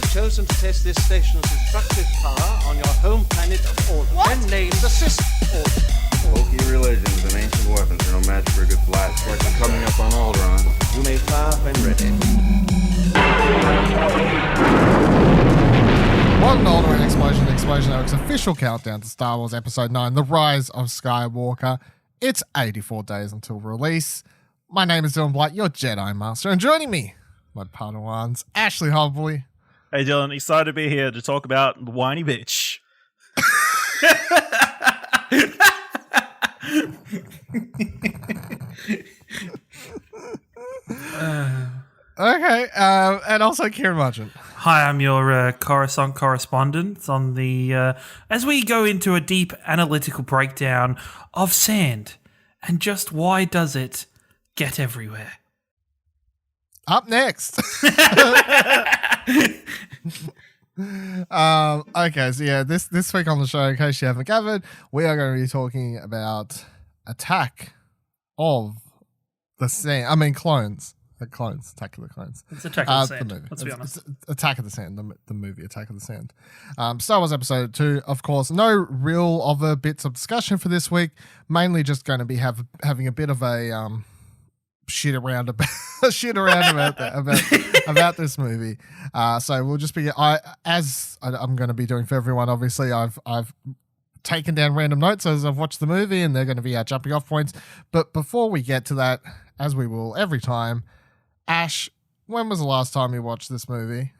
chosen to test this station's destructive power on your home planet of Order. Then named the system Order. Bulky religions and ancient weapons are no match for a good blast. Of course, I'm coming up on Alderaan. You may fire when ready. What an Alderaan Explosion Network's official countdown to Star Wars Episode 9, The Rise of Skywalker. It's 84 days until release. My name is Dylan Blight, your Jedi Master, and joining me, my Padawans, Ashley Hobley. Hey Dylan, excited to be here to talk about the whiny bitch. Okay, and also Ciaran Marchant. Hi, I'm your Coruscant correspondent on the as we go into a deep analytical breakdown of sand and just why does it get everywhere. Up next. Okay, so yeah, this week on the show, in case you haven't gathered, we are going to be talking about Attack of the Sand. I mean, Clones. Attack of the Clones. It's Attack of the Sand. The movie. Let's be honest. It's Attack of the Sand, the movie Attack of the Sand. Star Wars Episode 2, of course. No real other bits of discussion for this week. Mainly just going to be having a bit of a shit around about this movie. So we'll just be I'm going to be doing for everyone. Obviously, I've taken down random notes as I've watched the movie, and they're going to be our jumping off points. But before we get to that, as we will every time, Ash, when was the last time you watched this movie?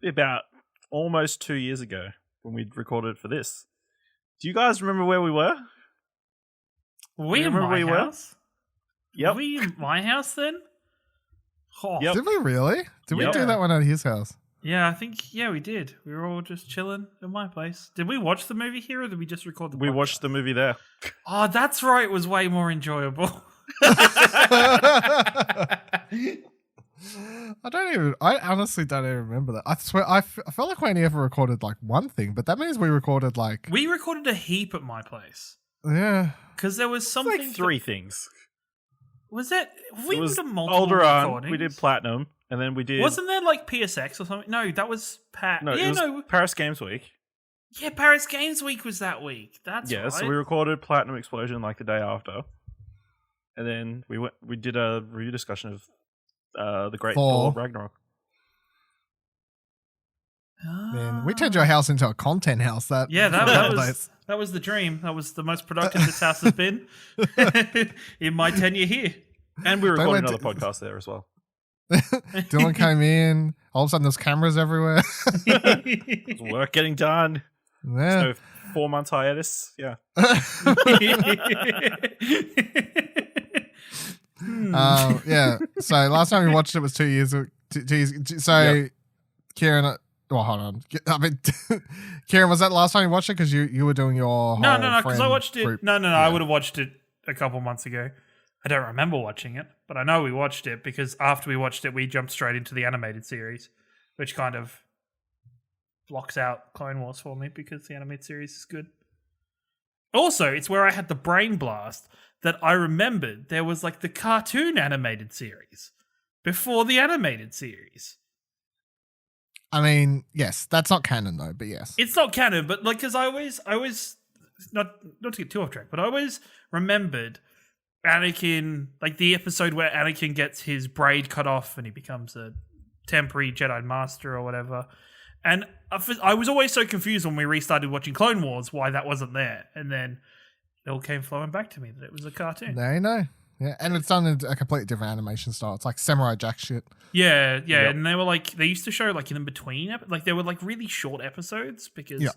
About almost 2 years ago when we recorded for this. Do you guys remember where we were? We in my house? Yep. Were we in my house then? Oh. Yep. Did we really? Did we do that one at his house? Yeah, I think, we did. We were all just chilling at my place. Did we watch the movie here or did we just record the podcast? We watched the movie there. Oh, that's right. It was way more enjoyable. I honestly don't even remember that. I swear, I felt like we only ever recorded like one thing, but that means we recorded like... We recorded a heap at my place. Yeah. Because there was something... Like three things. Was it? We was did multiple Alderaan, recordings. we did Platinum, and then we did... Wasn't there like PSX or something? No, that was No, it was Paris Games Week. Yeah, Paris Games Week was that week. That's right. So we recorded Platinum Explosion like the day after. And then we did a review discussion of the Great Thor Ragnarok. Man, we turned your house into a content house. That was the dream. That was the most productive this house has been in my tenure here. And we recorded another podcast there as well. Dylan came in. All of a sudden, there's cameras everywhere. It's work getting done. Yeah. So 4 months hiatus. Yeah. Yeah. So last time we watched it was 2 years. So Ciaran. Well, hold on. I mean, Ciaran, was that last time you watched it? Because you were doing your no, because I watched it. Group. No. Yeah. I would have watched it a couple months ago. I don't remember watching it, but I know we watched it because after we watched it, we jumped straight into the animated series, which kind of blocks out Clone Wars for me because the animated series is good. Also, it's where I had the brain blast that I remembered there was like the cartoon animated series before the animated series. I mean, yes, that's not canon though, but yes. It's not canon, but like, because I always not to get too off track, but I always remembered Anakin, like the episode where Anakin gets his braid cut off and he becomes a temporary Jedi Master or whatever. And I was always so confused when we restarted watching Clone Wars why that wasn't there. And then it all came flowing back to me that it was a cartoon. Now you know. Yeah, and it's done in a completely different animation style. It's like Samurai Jack shit. Yeah. Yep. And they were like, they used to show like in between, like they were like really short episodes because they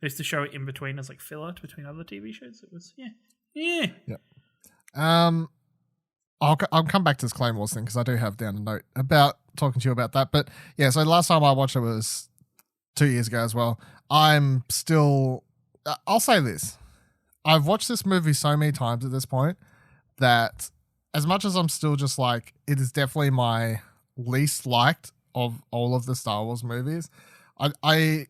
used to show it in between as like filler between other TV shows. It was, yeah. I'll come back to this Clone Wars thing because I do have down a note about talking to you about that. But yeah, so last time I watched it was 2 years ago as well. I'm still, I'll say this. I've watched this movie so many times at this point that as much as I'm still just like, it is definitely my least liked of all of the Star Wars movies. I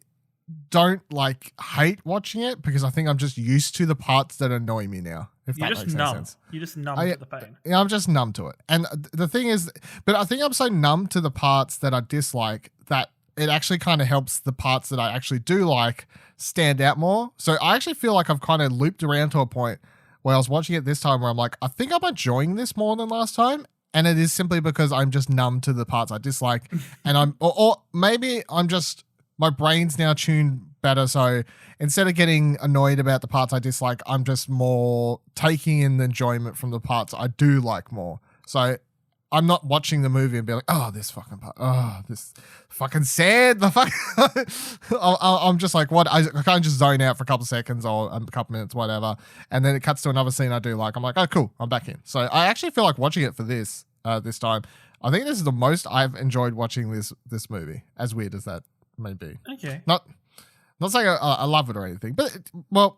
don't like hate watching it because I think I'm just used to the parts that annoy me now. If that makes any sense. You're just numb to the pain. Yeah, I'm just numb to it. And the thing is, but I think I'm so numb to the parts that I dislike that it actually kind of helps the parts that I actually do like stand out more. So I actually feel like I've kind of looped around to a point where I was watching it this time where I'm like, I think I'm enjoying this more than last time. And it is simply because I'm just numb to the parts I dislike. And or maybe I'm just, my brain's now tuned better. So instead of getting annoyed about the parts I dislike, I'm just more taking in the enjoyment from the parts I do like more. So I'm not watching the movie and be like, oh, this fucking part, oh, this fucking sad. The fuck. I'm just like, what? I can't just zone out for a couple of seconds or a couple minutes, whatever. And then it cuts to another scene I do like. I'm like, oh, cool. I'm back in. So I actually feel like watching it for this time. I think this is the most I've enjoyed watching this movie, as weird as that may be. Okay. Not saying I love it or anything, but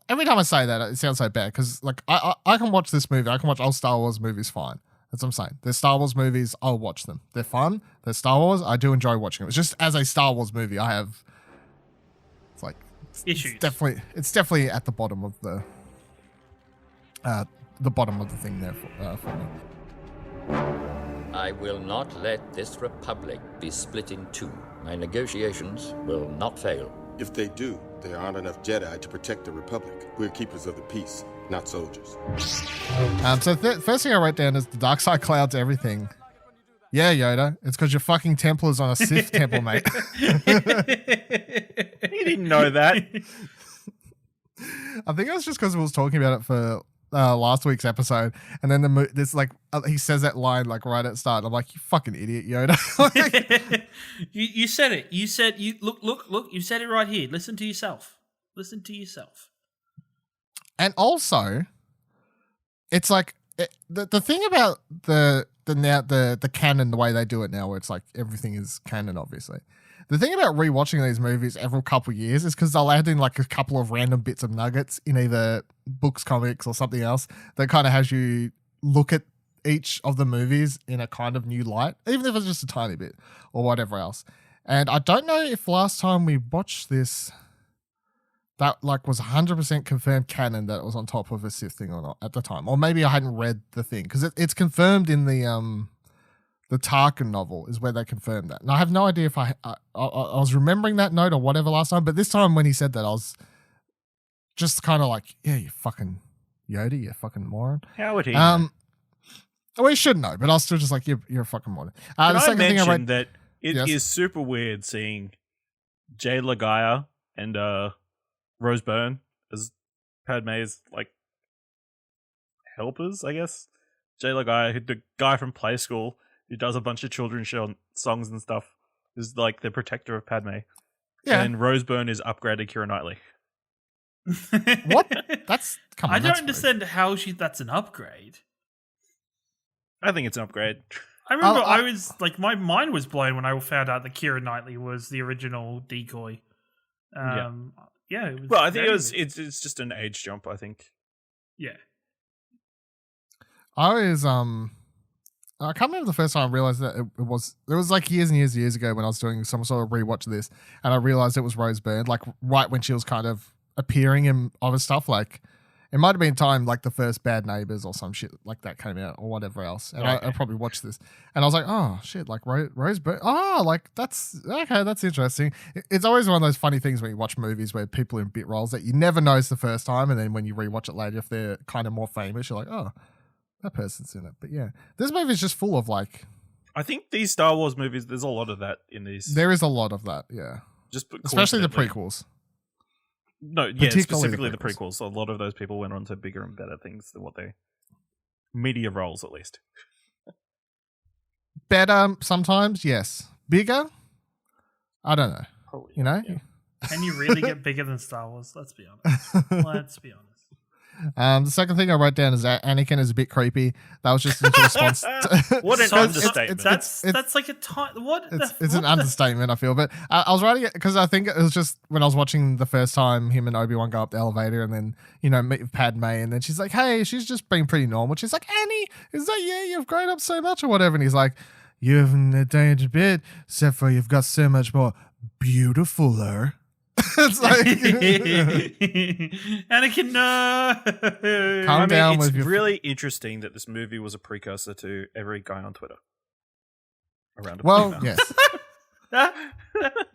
every time I say that, it sounds so bad because like I can watch this movie. I can watch old Star Wars movies fine. That's what I'm saying. They're Star Wars movies. I'll watch them. They're fun. They're Star Wars. I do enjoy watching it. It's just as a Star Wars movie, I have issues. It's definitely at the bottom of the thing there for me. I will not let this republic be split in two. My negotiations will not fail. If they do, there aren't enough Jedi to protect the Republic. We're keepers of the peace, not soldiers. So first thing I wrote down is the dark side clouds everything. Yeah, Yoda, it's because your fucking temple is on a Sith temple, mate. You didn't know that. I think it was just because we was talking about it for last week's episode, and then this like he says that line like right at the start. And I'm like, you fucking idiot, Yoda. You said it. You said you look. You said it right here. Listen to yourself. Listen to yourself. And also, it's like the thing about the canon, the way they do it now, where it's like everything is canon, obviously. The thing about rewatching these movies every couple of years is because they'll add in like a couple of random bits of nuggets in either books, comics, or something else that kind of has you look at each of the movies in a kind of new light, even if it's just a tiny bit or whatever else. And I don't know if last time we watched this, that like was 100% confirmed canon that it was on top of a Sith thing or not at the time, or maybe I hadn't read the thing because it's confirmed in the Tarkin novel is where they confirmed that. And I have no idea if I was remembering that note or whatever last time, but this time when he said that, I was just kind of like, yeah, you fucking Yoda, you fucking moron. How would he know? Well, he should know, but I was still just like, you're a fucking moron. Can the I second thing mention I read, that it is Yes. super weird seeing Jay Lagaya and Rose Byrne as Padme's like helpers, I guess. Jay Lagaya, the guy from Play School who does a bunch of children's songs and stuff, is like the protector of Padme. Yeah. And Rose Byrne is upgraded Keira Knightley. what? That's come on. I don't that's understand how that's an upgrade. I think it's an upgrade. I remember I was like, my mind was blown when I found out that Keira Knightley was the original decoy. Yeah, it was Well, I think it's just an age jump, I think. Yeah. I can't remember the first time I realized that it was like years and years ago when I was doing some sort of rewatch of this, and I realized it was Rose Byrne, like right when she was kind of appearing in other stuff. Like it might have been time like the first Bad Neighbors or some shit like that came out or whatever else. And I probably watched this and I was like, oh shit, like Rose Byrne. Oh, like that's okay. That's interesting. It's always one of those funny things when you watch movies where people in bit roles that you never notice the first time. And then when you rewatch it later, if they're kind of more famous, you're like, oh, that person's in it. But yeah, this movie is just full of like. I think these Star Wars movies, there's a lot of that in these. There is a lot of that, yeah. Just especially the coincidentally. prequels. No, yeah, specifically the prequels. A lot of those people went on to bigger and better things than what they media roles, at least. Better sometimes, yes. Bigger, I don't know. Probably, you know. yeah. Can you really get bigger than Star Wars? Let's be honest. Let's be honest. The second thing I wrote down is that Anakin is a bit creepy. That was just in response. What an understatement! That's like a what? It's an understatement, I feel. But I was writing it because I think it was just when I was watching the first time him and Obi-Wan go up the elevator and then meet with Padme and then she's like, "Hey," she's just being pretty normal. She's like, "Annie, is that you? You've grown up so much or whatever." And he's like, "You haven't changed a bit, except for you've got so much more beautifuler." It's like Anakin, no. Calm down with it's your. really interesting that this movie was a precursor to every guy on Twitter. Around. Well, yes.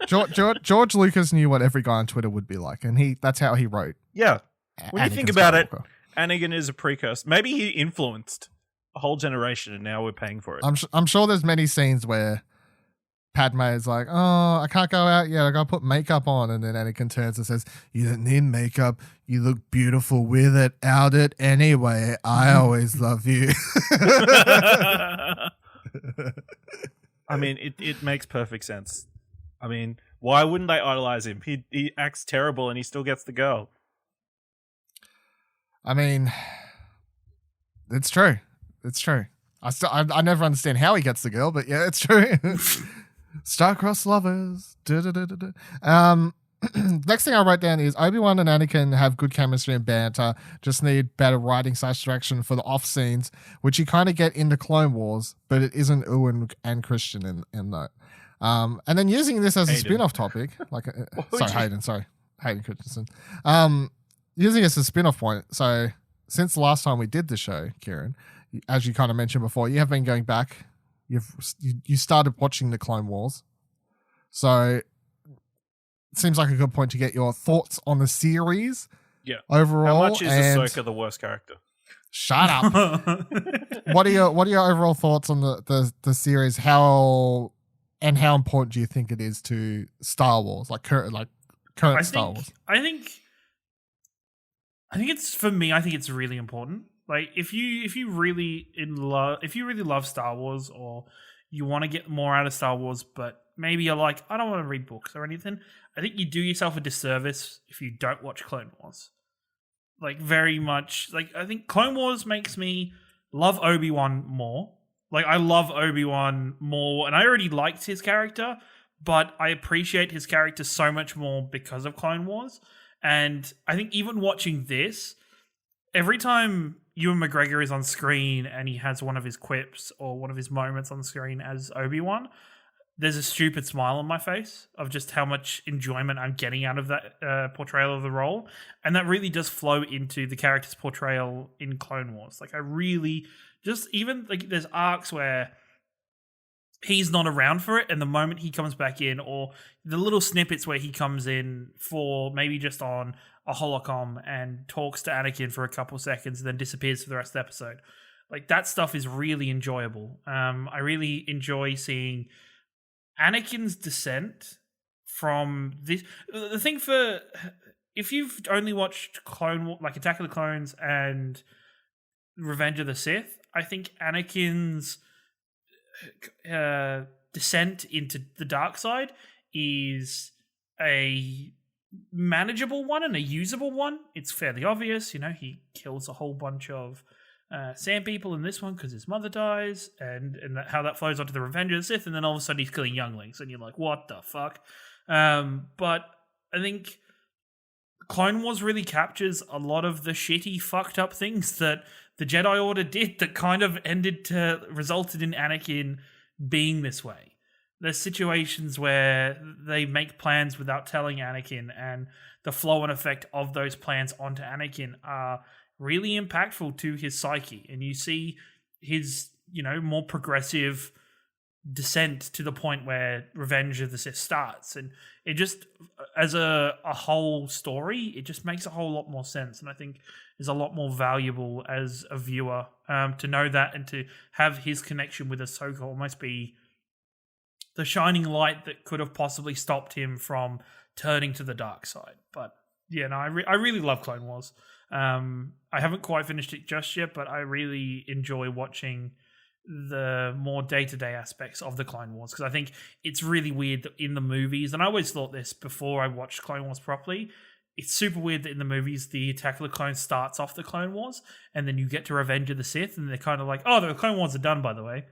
George Lucas knew what every guy on Twitter would be like, and that's how he wrote. Yeah. When you Anakin think about Skywalker. it, Anakin is a precursor. Maybe he influenced a whole generation, and now we're paying for it. I'm sure there's many scenes where Padme is like, "Oh, I can't go out yet. I gotta put makeup on," and then Anakin turns and says, "You don't need makeup. You look beautiful with it, out it anyway. I always love you." I mean, it makes perfect sense. I mean, why wouldn't they idolize him? He acts terrible, and he still gets the girl. I mean, it's true. It's true. I never understand how he gets the girl, but yeah, it's true. Star-crossed lovers. Next thing I wrote down is Obi-Wan and Anakin have good chemistry and banter, just need better writing / direction for the off scenes, which you kind of get in the Clone Wars, but it isn't Ewan and Christian in that. And then using this as a spin-off topic, like Hayden Christensen. Using it as a spin-off point, so since the last time we did the show, Ciaran, as you kind of mentioned before, you have been going back. You started watching the Clone Wars, so it seems like a good point to get your thoughts on the series. Yeah. Overall, how much is Ahsoka the worst character? Shut up. What are your overall thoughts on the series? How important do you think it is to Star Wars, current Star Wars? I think it's, for me, I think it's really important. Like, if you really love Star Wars, or you want to get more out of Star Wars, but maybe you're like, I don't want to read books or anything, I think you do yourself a disservice if you don't watch Clone Wars. Like, very much, like, I think Clone Wars makes me love Obi-Wan more. Like, I love Obi-Wan more, and I already liked his character, but I appreciate his character so much more because of Clone Wars. And I think even watching this, every time Ewan McGregor is on screen and he has one of his quips or one of his moments on screen as Obi-Wan, there's a stupid smile on my face of just how much enjoyment I'm getting out of that portrayal of the role. And that really does flow into the character's portrayal in Clone Wars. Like, I really just, even like, there's arcs where he's not around for it, and the moment he comes back in, or the little snippets where he comes in for maybe just on a holocom and talks to Anakin for a couple seconds and then disappears for the rest of the episode. Like, that stuff is really enjoyable. I really enjoy seeing Anakin's descent from this. The thing for, if you've only watched Attack of the Clones and Revenge of the Sith, I think Anakin's descent into the dark side is a manageable one and a usable one. It's fairly obvious, he kills a whole bunch of sand people in this one because his mother dies, and how that flows onto the Revenge of the Sith, and then all of a sudden he's killing younglings, and you're like, what the fuck? But I think Clone Wars really captures a lot of the shitty, fucked up things that the Jedi Order did that kind of resulted in Anakin being this way. There's situations where they make plans without telling Anakin, and the flow and effect of those plans onto Anakin are really impactful to his psyche. And you see his, more progressive descent to the point where Revenge of the Sith starts. And it just, as a whole story, it just makes a whole lot more sense. And I think is a lot more valuable as a viewer to know that, and to have his connection with Ahsoka almost be the shining light that could have possibly stopped him from turning to the dark side. But yeah, no, I really love Clone Wars. I haven't quite finished it just yet, but I really enjoy watching the more day-to-day aspects of the Clone Wars, because I think it's really weird that in the movies, and I always thought this before I watched Clone Wars properly, it's super weird that in the movies the Attack of the Clones starts off the Clone Wars, and then you get to Revenge of the Sith, and they're kind of like, oh, the Clone Wars are done, by the way.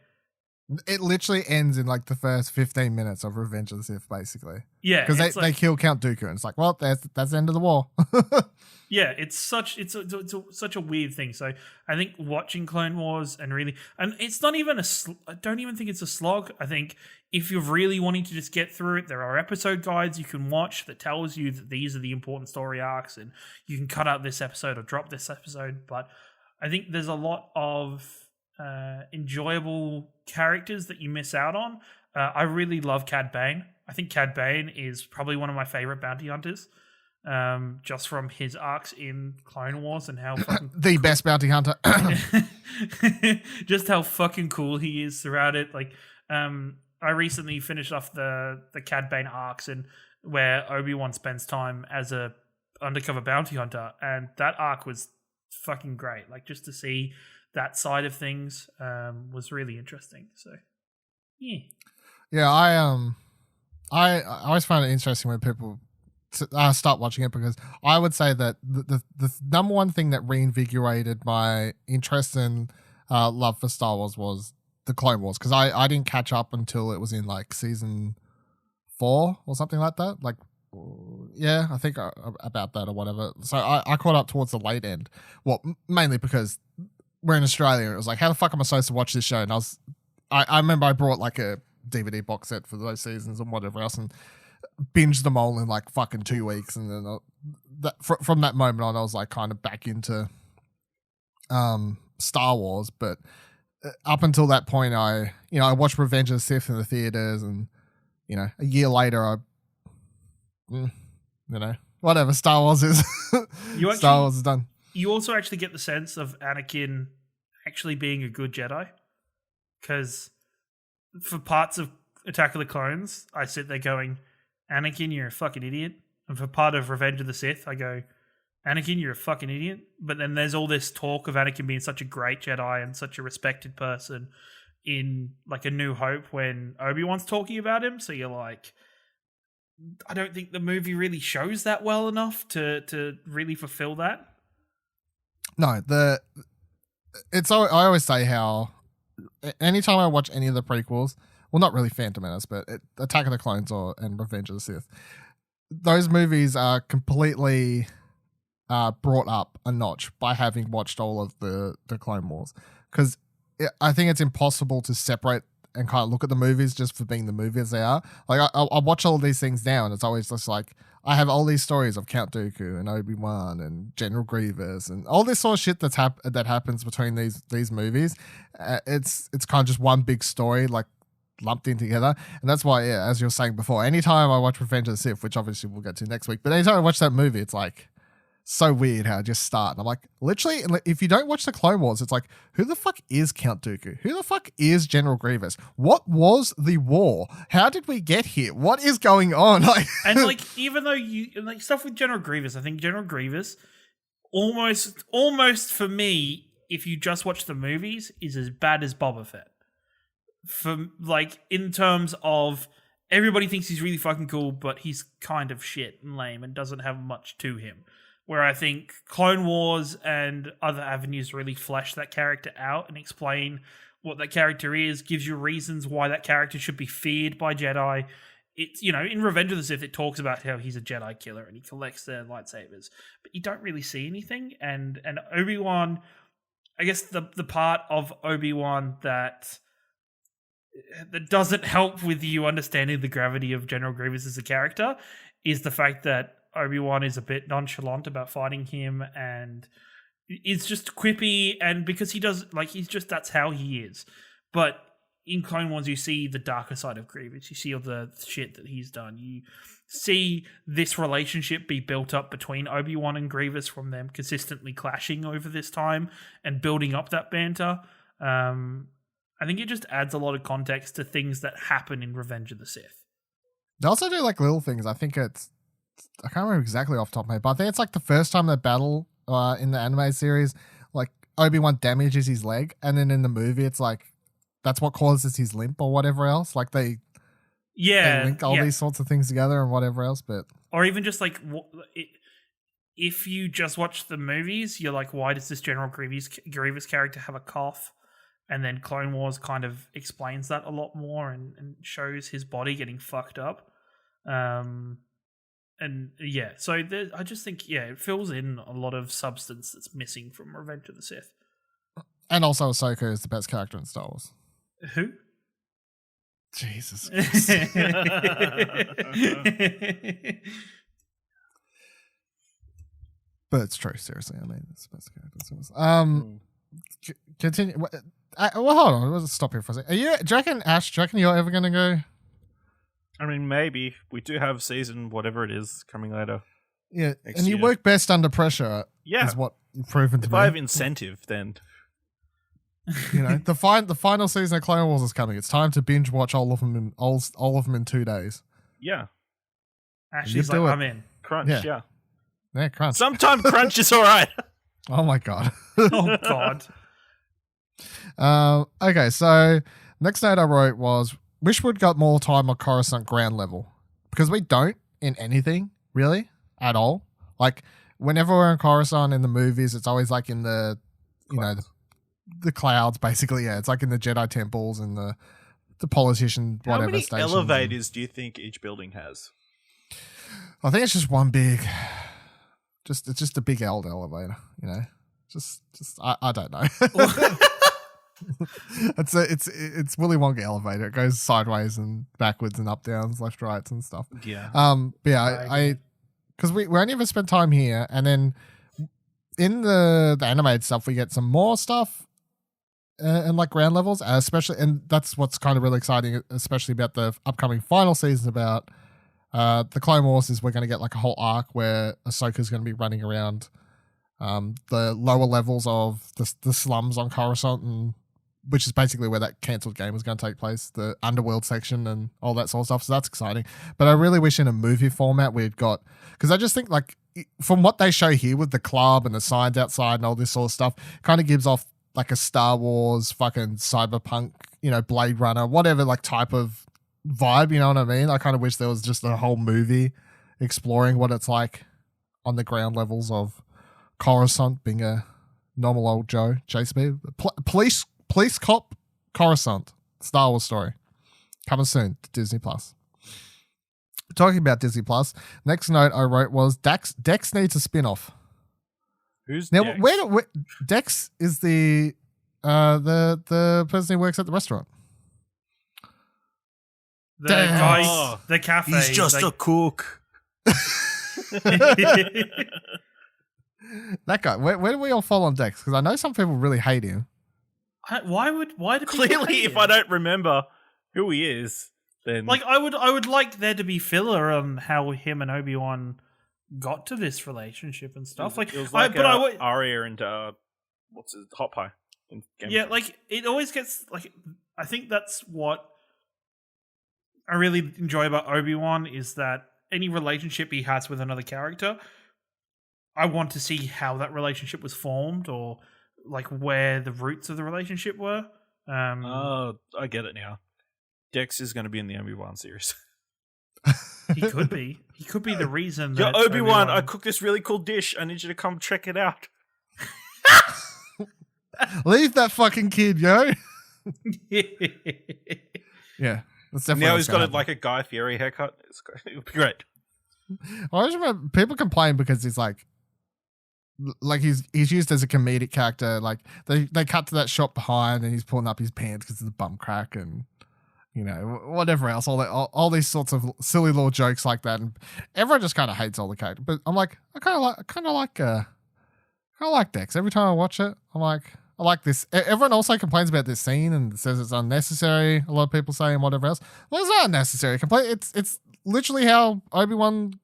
It literally ends in like the first 15 minutes of Revenge of the Sith, basically. Yeah, because they kill Count Dooku, and it's like, well, that's the end of the war. Yeah, it's such a weird thing. So I think watching Clone Wars and it's not even I don't even think it's a slog. I think if you're really wanting to just get through it, there are episode guides you can watch that tells you that these are the important story arcs, and you can cut out this episode or drop this episode. But I think there's a lot of enjoyable characters that you miss out on. I really love Cad Bane. I think Cad Bane is probably one of my favorite bounty hunters. Just from his arcs in Clone Wars and how fucking the best bounty hunter. just how fucking cool he is throughout it. Like, I recently finished off the Cad Bane arcs and where Obi-Wan spends time as a undercover bounty hunter, and that arc was fucking great. Like, just to see that side of things was really interesting. So, yeah. Yeah, I always find it interesting when people start watching it, because I would say that the number one thing that reinvigorated my interest and love for Star Wars was the Clone Wars, because I didn't catch up until it was in like season 4 or something like that. Like, yeah, I think about that or whatever. So I caught up towards the late end. Well, mainly because we're in Australia and it was like, how the fuck am I supposed to watch this show? And I remember I brought like a DVD box set for those seasons and whatever else and binged them all in like fucking 2 weeks. And then from that moment on, I was like kind of back into Star Wars. But up until that point, I watched Revenge of the Sith in the theaters, and a year later, whatever, Star Wars is. Star Wars is done. You also actually get the sense of Anakin actually being a good Jedi, because for parts of Attack of the Clones, I sit there going, Anakin, you're a fucking idiot. And for part of Revenge of the Sith, I go, Anakin, you're a fucking idiot. But then there's all this talk of Anakin being such a great Jedi and such a respected person in like A New Hope when Obi-Wan's talking about him. So you're like, I don't think the movie really shows that well enough to really fulfill that. No, I always say how anytime I watch any of the prequels, well, not really Phantom Menace, but Attack of the Clones and Revenge of the Sith, those movies are completely brought up a notch by having watched all of the Clone Wars, because I think it's impossible to separate and kind of look at the movies just for being the movies they are. Like I watch all these things now, and it's always just like I have all these stories of Count Dooku and Obi-Wan and General Grievous and all this sort of shit that happens between these movies. It's kind of just one big story, like lumped in together. And that's why, yeah, as you were saying before, anytime I watch Revenge of the Sith, which obviously we'll get to next week, but anytime I watch that movie, it's like so weird how it just start. And I'm like, literally, if you don't watch the Clone Wars, it's like, who the fuck is Count Dooku? Who the fuck is General Grievous? What was the war? How did we get here? What is going on? And like, even though like stuff with General Grievous, I think General Grievous almost for me, if you just watch the movies, is as bad as Boba Fett. For like, in terms of everybody thinks he's really fucking cool, but he's kind of shit and lame and doesn't have much to him. Where I think Clone Wars and other avenues really flesh that character out and explain what that character is, gives you reasons why that character should be feared by Jedi. It's, in Revenge of the Sith, it talks about how he's a Jedi killer and he collects their lightsabers, but you don't really see anything. And Obi-Wan, I guess the part of Obi-Wan that doesn't help with you understanding the gravity of General Grievous as a character is the fact that Obi-Wan is a bit nonchalant about fighting him and is just quippy, and because he does, like, that's how he is. But in Clone Wars, you see the darker side of Grievous. You see all the shit that he's done. You see this relationship be built up between Obi-Wan and Grievous from them consistently clashing over this time and building up that banter. I think it just adds a lot of context to things that happen in Revenge of the Sith. They also do like little things. I can't remember exactly off the top of my head, but I think it's like the first time they battle in the anime series, like Obi-Wan damages his leg, and then in the movie it's like that's what causes his limp or whatever else. Like they link all these sorts of things together and whatever else. But or even just like if you just watch the movies, you're like, why does this General Grievous character have a cough? And then Clone Wars kind of explains that a lot more and shows his body getting fucked up. And yeah, so I just think, it fills in a lot of substance that's missing from Revenge of the Sith. And also Ahsoka is the best character in Star Wars. Who? Jesus. But it's true, seriously. I mean, it's the best character in Star Wars. Continue. Well, hold on. Let's stop here for a second. Do you reckon, Ash, you're ever going to go I mean, maybe we do have season whatever it is coming later. Yeah, Next and you year. work best under pressure. Yeah. Is what you've proven to If me. I have incentive, then You know, the final season of Clone Wars is coming. It's time to binge watch all of them in 2 days. yeah, Ashley's do like, it. I'm in. crunch. Yeah. Yeah, Yeah, crunch. sometime crunch is all right. Oh my god. Oh God. Okay, so next note I wrote was wish we'd got more time on Coruscant ground level because we don't in anything really at all. Like whenever we're in Coruscant in the movies, it's always like in the the clouds basically. Yeah, it's like in the Jedi temples and the politician How whatever many stations. elevators do you think each building has? I think it's just one big. It's just a big old elevator, you know. Just I don't know. It's Willy Wonka elevator. It goes sideways and backwards and up downs, left rights and stuff. Yeah. But yeah, I because we only ever spent time here, and then in the animated stuff we get some more stuff and like ground levels, especially, and that's what's kind of really exciting, especially about the upcoming final season about the Clone Wars is we're going to get like a whole arc where Ahsoka's going to be running around the lower levels of the slums on Coruscant, and which is basically where that cancelled game is going to take place, the underworld section and all that sort of stuff. So that's exciting. But I really wish in a movie format we'd got, because I just think like from what they show here with the club and the signs outside and all this sort of stuff, kind of gives off like a Star Wars, fucking cyberpunk, you know, Blade Runner, whatever like type of vibe, you know what I mean? I kind of wish there was just a whole movie exploring what it's like on the ground levels of Coruscant, being a normal old Joe, JCB. Police cop Coruscant, Star Wars story. Coming soon to Disney Plus. Talking about Disney Plus, next note I wrote was Dex needs a spin-off. Who's Now, Dex? where Dex is the person who works at the restaurant. The Damn. guy, Oh, the cafe. He's just like, a cook. That guy. Where do we all fall on Dex? Because I know some people really hate him. Why do people Clearly, hate if him? I don't remember who he is, then Like I would like there to be filler on how him and Obi-Wan got to this relationship and stuff. Like, it was like I would, Arya and what's his Hot Pie. In Game yeah, of like it always gets like. I think that's what I really enjoy about Obi-Wan is that any relationship he has with another character, I want to see how that relationship was formed or like where the roots of the relationship were. Oh, I get it now. Dex is going to be in the Obi-Wan series. He could be. He could be the reason Yo, that Obi-Wan, I cooked this really cool dish. I need you to come check it out. Leave that fucking kid, yo. Yeah. That's definitely Now what's he's got gonna like a Guy Fieri haircut. It'll be great. happen. I always remember people complain because he's like he's used as a comedic character. Like they cut to that shot behind and he's pulling up his pants because of the bum crack and you know whatever else. All these sorts of silly little jokes like that, and everyone just kind of hates all the character. But I'm like I kind of like Dex. Every time I watch it, I'm like. I like this. Everyone also complains about this scene and says it's unnecessary. A lot of people say and whatever else. Well, it's not unnecessary. It's literally how Obi-Wan,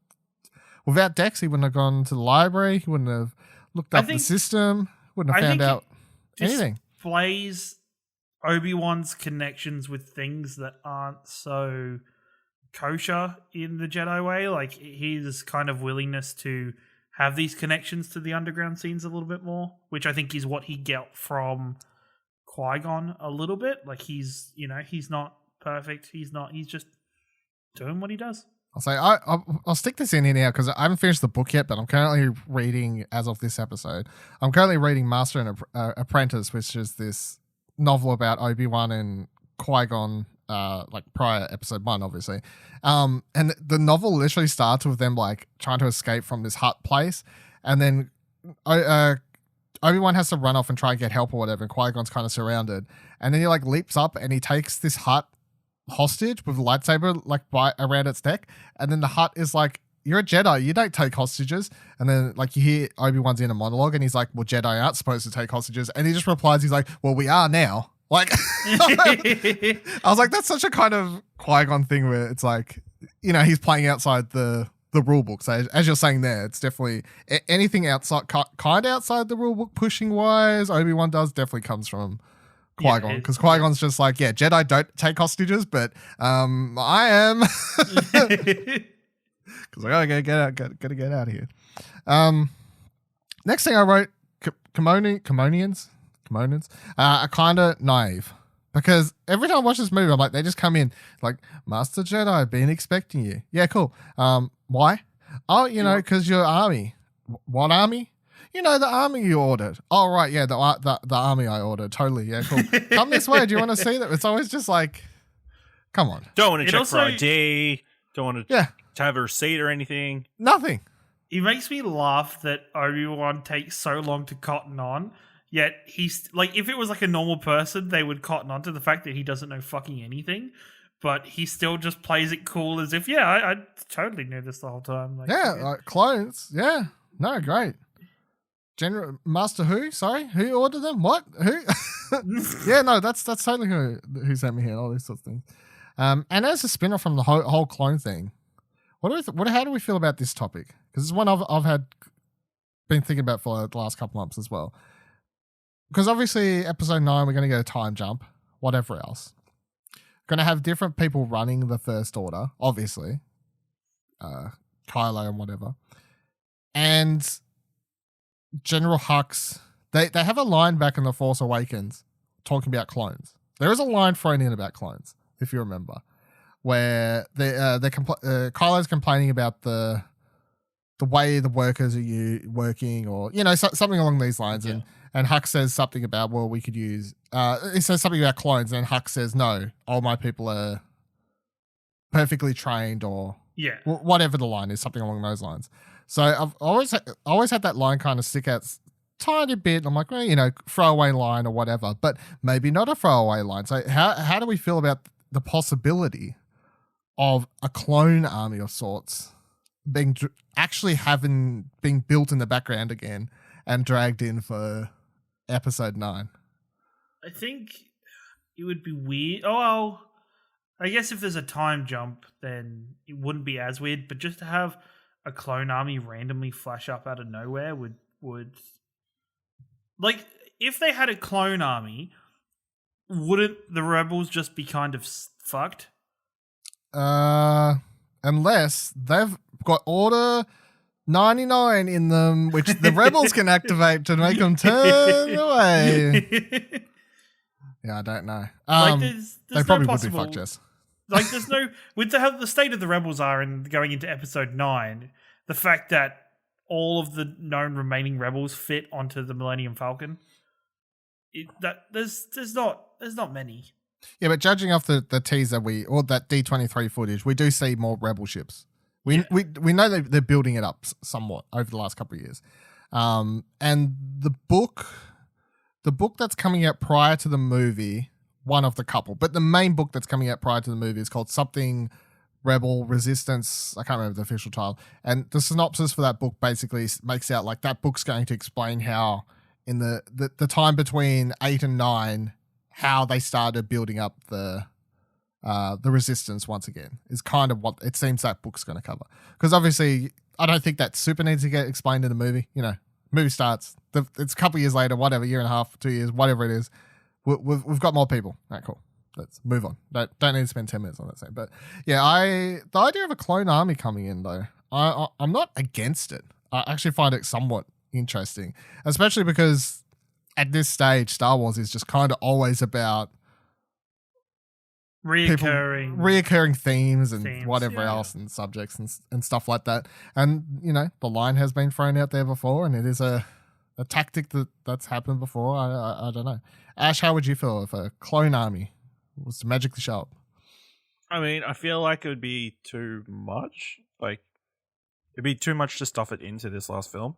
without Dex, he wouldn't have gone to the library. He wouldn't have looked up the system. Wouldn't have found out anything. Displays Obi-Wan's connections with things that aren't so kosher in the Jedi way. Like his kind of willingness to have these connections to the underground scenes a little bit more, which I think is what he got from Qui-Gon a little bit. Like he's not perfect. He's just doing what he does. I'll say I'll stick this in here now because I haven't finished the book yet, but I'm currently reading as of this episode. I'm currently reading Master and Apprentice, which is this novel about Obi-Wan and Qui-Gon. Like prior episode 1, obviously. And the novel literally starts with them like trying to escape from this hut place, and then Obi-Wan has to run off and try and get help or whatever, and Qui-Gon's kind of surrounded, and then he like leaps up and he takes this hut hostage with a lightsaber like around its neck, and then the hut is like, you're a Jedi, you don't take hostages. And then like you hear Obi-Wan's in a monologue and he's like, well, Jedi aren't supposed to take hostages, and he just replies, he's like, well, we are now. Like, I was like, that's such a kind of Qui-Gon thing where it's like, he's playing outside the rule book. So as you're saying there, it's definitely anything outside, kind of outside the rule book, pushing wise. Obi-Wan does definitely comes from Qui-Gon, because Qui-Gon's just like, yeah, Jedi don't take hostages, but I am. Because I gotta get out of here. Next thing I wrote, Kamonians are kind of naive, because every time I watch this movie, I'm like, they just come in like, Master Jedi, been expecting you. Yeah, cool. Why? Oh, because you're army. What army? The army you ordered. Oh, right, yeah, the army I ordered. Totally, yeah, cool. Come this way. Do you want to see that? It's always just like, come on. Don't want to check for ID. Don't want to have a receipt or anything. Nothing. It makes me laugh that Obi-Wan takes so long to cotton on, yet he's like, if it was like a normal person, they would cotton on to the fact that he doesn't know fucking anything, but he still just plays it cool as if, I totally knew this the whole time. Like, like clones. Yeah. No, great. General Master who? Sorry? Who ordered them? What? Who? Yeah, no, that's totally who sent me here, all these sorts of things. And as a spin-off from the whole clone thing, how do we feel about this topic? Because it's one I've been thinking about for the last couple months as well. Because obviously, episode 9, we're going to get a time jump, whatever else. Going to have different people running the First Order, obviously. Kylo and whatever. And General Hux, they have a line back in The Force Awakens talking about clones. There is a line thrown in about clones, if you remember, where Kylo's complaining about the way the workers are working, or something along these lines, and Hux says something about, well, we could use. He says something about clones, and Hux says, no, all my people are perfectly trained, or whatever the line is, something along those lines. So I've always had that line kind of stick out tiny bit. I'm like, well, throwaway line or whatever, but maybe not a throwaway line. So how do we feel about the possibility of a clone army of sorts being built in the background again and dragged in for episode 9? I think it would be weird. Oh, well, I guess if there's a time jump, then it wouldn't be as weird, but just to have a clone army randomly flash up out of nowhere would like, if they had a clone army, wouldn't the rebels just be kind of fucked? Unless they've got Order 99 in them, which the rebels can activate to make them turn away. Yeah, I don't know. There's they probably no would be fucked, Jess. Like, there's no, with how the state of the rebels are and going into episode 9, the fact that all of the known remaining rebels fit onto the Millennium Falcon, there's not many. Yeah, but judging off the teaser or that D23 footage, we do see more rebel ships. We know they're building it up somewhat over the last couple of years. And the book that's coming out prior to the movie, one of the couple, but the main book that's coming out prior to the movie is called something Rebel Resistance. I can't remember the official title. And the synopsis for that book basically makes out like that book's going to explain how in the time between 8 and 9, how they started building up the resistance once again is kind of what it seems that book's going to cover. Because obviously, I don't think that super needs to get explained in the movie. Movie starts, it's a couple of years later, whatever, year and a half, 2 years, whatever it is. We've got more people. All right, cool. Let's move on. Don't need to spend 10 minutes on that scene. But yeah, the idea of a clone army coming in though, I'm not against it. I actually find it somewhat interesting, especially because at this stage, Star Wars is just kind of always about reoccurring themes and whatever else and subjects and stuff like that. And, the line has been thrown out there before, and it is a tactic that's happened before. I don't know. Ash, how would you feel if a clone army was to magically show up? I mean, I feel like it would be too much. Like, it'd be too much to stuff it into this last film.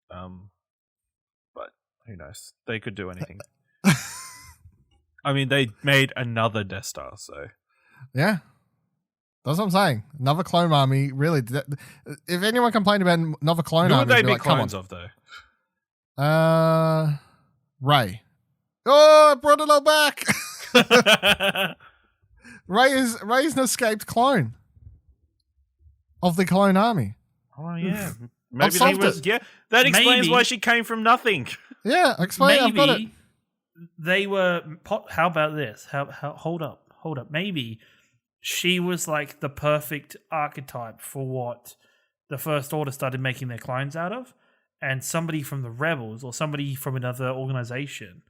But who knows? They could do anything. I mean, they made another Death Star, so yeah, that's what I'm saying. Another clone army, really. If anyone complained about another clone army, who would they be like, clones of, though? Rey. Oh, I brought it all back. Rey's an escaped clone of the clone army. Oh yeah, maybe he solved was. it. Yeah, that explains Maybe. why she came from nothing. Yeah, explain. I've got it. Maybe they were. How about this? How hold up. Maybe she was like the perfect archetype for what the First Order started making their clones out of, and somebody from the Rebels or somebody from another organization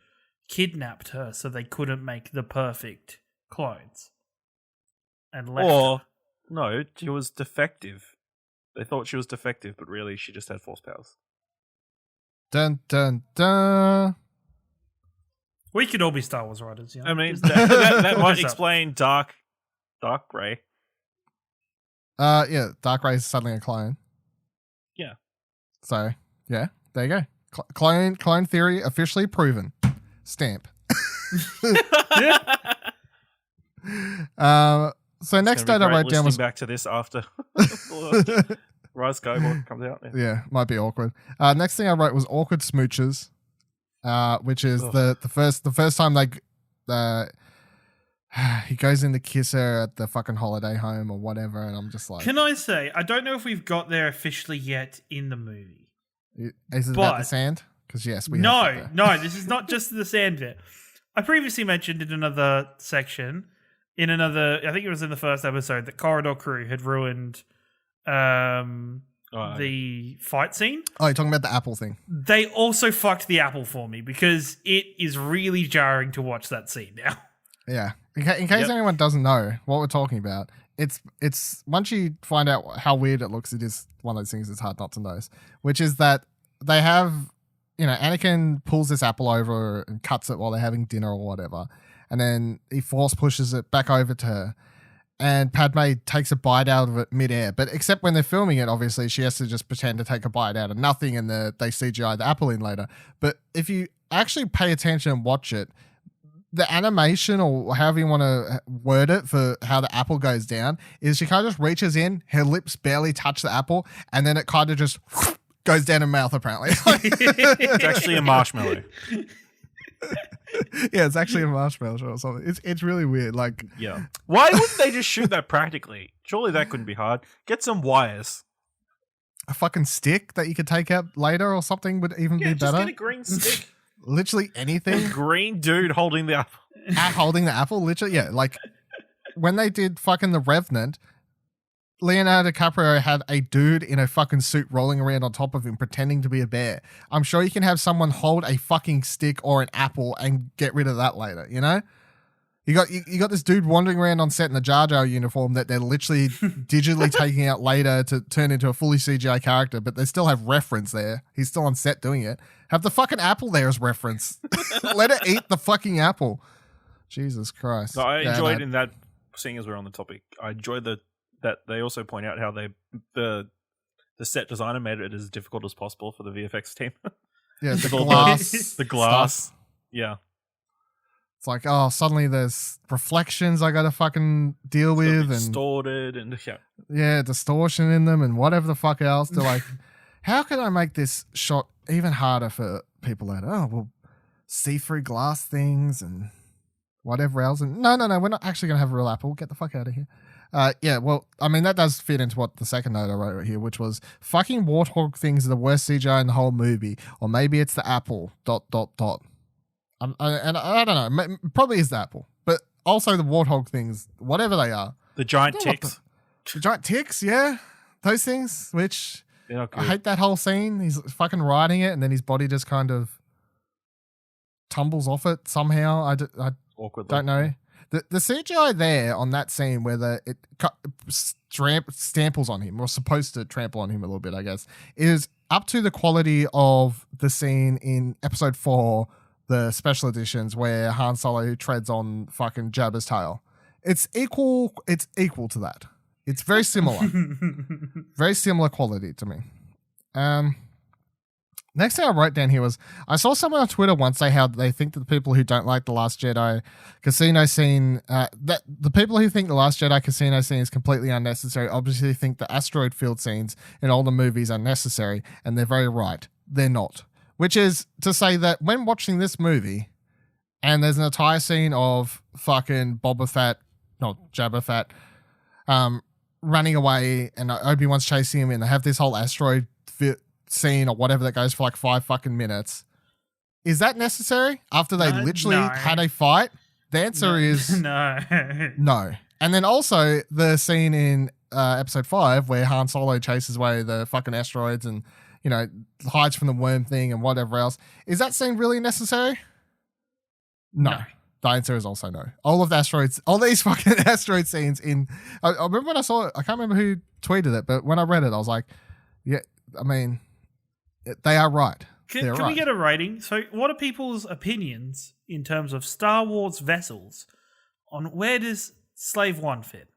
kidnapped her so they couldn't make the perfect clones and left Or her. no, she was defective. They thought she was defective, but really she just had force powers. Dun dun dun. We could all be Star Wars writers, you know? I mean, Just- that might Look us up. explain Dark Grey. Yeah, Dark Ray's suddenly a clone. Yeah. So yeah, there you go. Clone theory officially proven. Stamp. So next note I wrote down was back to this after Rise Skywalker comes out. yeah, might be awkward. Next thing I wrote was awkward smooches, which is the first time he goes in to kiss her at the fucking holiday home or whatever, and I'm just like, Can I say, I don't know if we've got there officially yet in the movie. is it about the but- sand? Because yes, we have got there. No, this is not just the sand bit. I previously mentioned in another section, I think it was in the first episode, that Corridor Crew had ruined the fight scene. Oh, you're talking about the apple thing? They also fucked the apple for me because it is really jarring to watch that scene now. Yeah. In case anyone doesn't know what we're talking about, it's once you find out how weird it looks, it is one of those things that's hard not to notice, which is that they have, Anakin pulls this apple over and cuts it while they're having dinner or whatever, and then he force pushes it back over to her, and Padme takes a bite out of it midair, but except when they're filming it, obviously she has to just pretend to take a bite out of nothing, and they CGI the apple in later. But if you actually pay attention and watch it, the animation, or however you want to word it, for how the apple goes down is she kind of just reaches in, her lips barely touch the apple, and then it kind of just goes down her mouth, apparently. It's actually a marshmallow. Yeah, it's actually a marshmallow or something. It's really weird. Like, Yeah. Why wouldn't they just shoot that practically? Surely that couldn't be hard. Get some wires. a fucking stick that you could take out later or something would even Yeah, be just better. get a green stick. Literally anything. Green dude holding the apple. Holding the apple, literally. Yeah, like when they did fucking The Revenant, Leonardo DiCaprio had a dude in a fucking suit rolling around on top of him pretending to be a bear. I'm sure you can have someone hold a fucking stick or an apple and get rid of that later, you know? You got this dude wandering around on set in a Jar Jar uniform that they're literally digitally taking out later to turn into a fully CGI character, but they still have reference there. He's still on set doing it. Have the fucking apple there as reference. Let it eat the fucking apple. Jesus Christ. So I Yeah, enjoyed no. in that, seeing as we're on the topic, I enjoyed that they also point out how the set designer made it as difficult as possible for the VFX team. Yeah, the With all glass. the glass. stuff. Yeah. It's like, oh, suddenly there's reflections I got to fucking deal with, and Distorted and yeah. yeah, distortion in them, and whatever the fuck else. They're like, how can I make this shot even harder for people that, oh, well, see-through glass things and whatever else. And no, we're not actually going to have a real apple. Get the fuck out of here. Yeah, well, I mean, that does fit into what the second note I wrote right here, which was fucking warthog things are the worst CGI in the whole movie, or maybe it's the apple, ... And I don't know, probably is the apple, but also the warthog things, whatever they are. The giant I don't know what ticks. The giant ticks, yeah. Those things, which They're not I good. hate that whole scene. He's fucking riding it, and then his body just kind of tumbles off it somehow. I Awkwardly. don't know. The CGI there on that scene where it stamples on him, or supposed to trample on him a little bit, I guess, is up to the quality of the scene in episode 4, the special editions, where Han Solo treads on fucking Jabba's tail. It's equal to that. It's very similar. Very similar quality to me. Next thing I wrote down here was, I saw someone on Twitter once say how they think that the people who don't like The Last Jedi casino scene, that the people who think The Last Jedi casino scene is completely unnecessary obviously think the asteroid field scenes in all the movies are necessary, and they're very right. They're not. Which is to say that when watching this movie, and there's an entire scene of fucking Boba Fett, not Jabba Fett, running away, and Obi-Wan's chasing him, and they have this whole asteroid scene or whatever that goes for like 5 fucking minutes. Is that necessary after they literally had a fight? The answer is no. no. And then also the scene in episode 5 where Han Solo chases away the fucking asteroids and, you know, hides from the worm thing and whatever else. Is that scene really necessary? No. The answer is also no. All of the asteroids, all these fucking asteroid scenes in. I remember when I saw it, I can't remember who tweeted it, but when I read it, I was like, yeah, I mean, they are right. Can we get a rating? So, what are people's opinions in terms of Star Wars vessels on where does Slave One fit?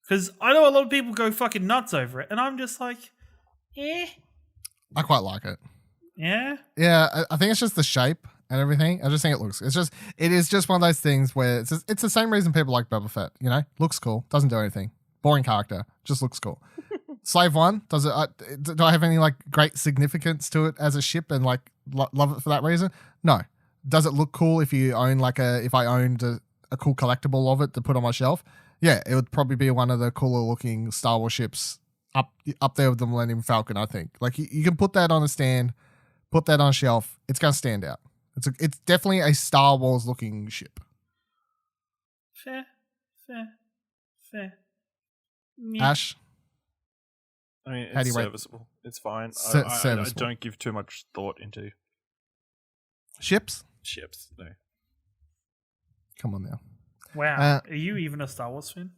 Because I know a lot of people go fucking nuts over it, and I'm just like, I quite like it. Yeah? Yeah, I think it's just the shape and everything. I just think it is just one of those things where it's the same reason people like Boba Fett, you know? Looks cool, doesn't do anything. Boring character, just looks cool. Slave One, do I have any like great significance to it as a ship and like love it for that reason? No. Does it look cool if you own if I owned a cool collectible of it to put on my shelf? Yeah, it would probably be one of the cooler looking Star Wars ships up there with the Millennium Falcon, I think. Like you can put that on a stand, put that on a shelf, it's going to stand out. It's definitely a Star Wars looking ship. Fair. Ash? I mean, How do it's you rate- serviceable. It's fine. I serviceable. don't give too much thought into Ships? ships. No. Come on now. Wow. Are you even a Star Wars fan?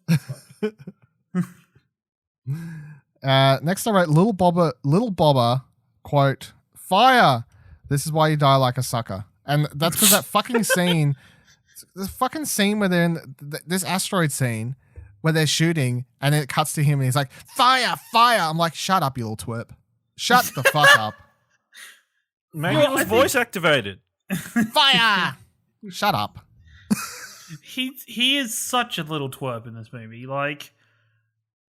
Next I wrote Little Bobber, quote, fire! This is why you die like a sucker. And that's because that fucking scene, the fucking scene where they're in this asteroid scene where they're shooting and then it cuts to him and he's like, fire, fire. I'm like, shut up, you little twerp. Shut the fuck up. Maybe it was voice activated. Fire! Shut up. He is such a little twerp in this movie. Like,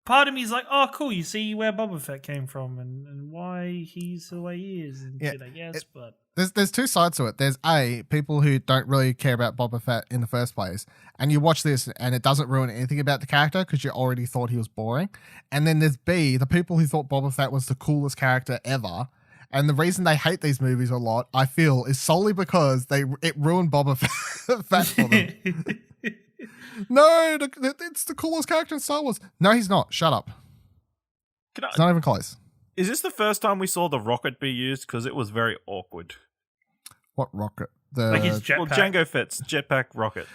part of me is like, oh, cool, you see where Boba Fett came from and why he's the way he is and shit, I guess, but... There's two sides to it. There's A, people who don't really care about Boba Fett in the first place, and you watch this and it doesn't ruin anything about the character because you already thought he was boring. And then there's B, the people who thought Boba Fett was the coolest character ever, and the reason they hate these movies a lot, I feel, is solely because it ruined Boba Fett for them. No, it's the coolest character in Star Wars. No, he's not. Shut up. It's not even close. Is this the first time we saw the rocket be used? Because it was very awkward. What rocket? Like his jetpack. Well, Jango Fett's jetpack rocket.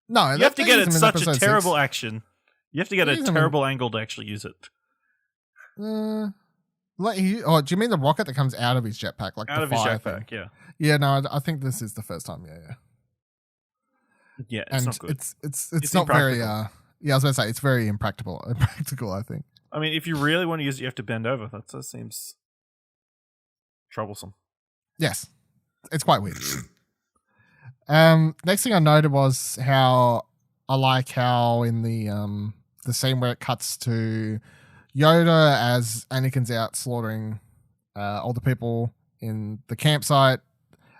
No, You have to get it such a terrible action. You have to get a terrible angle to actually use it. Do you mean the rocket that comes out of his jetpack? Like Out the of his fire jetpack, thing? yeah. Yeah, no, I think this is the first time, yeah. Yeah, it's And not good. it's not very, I was going to say, it's very impractical, I think. I mean, if you really want to use it, you have to bend over. That seems troublesome. Yes, it's quite weird. Next thing I noted was how I like how in the scene where it cuts to Yoda as Anakin's out slaughtering all the people in the campsite,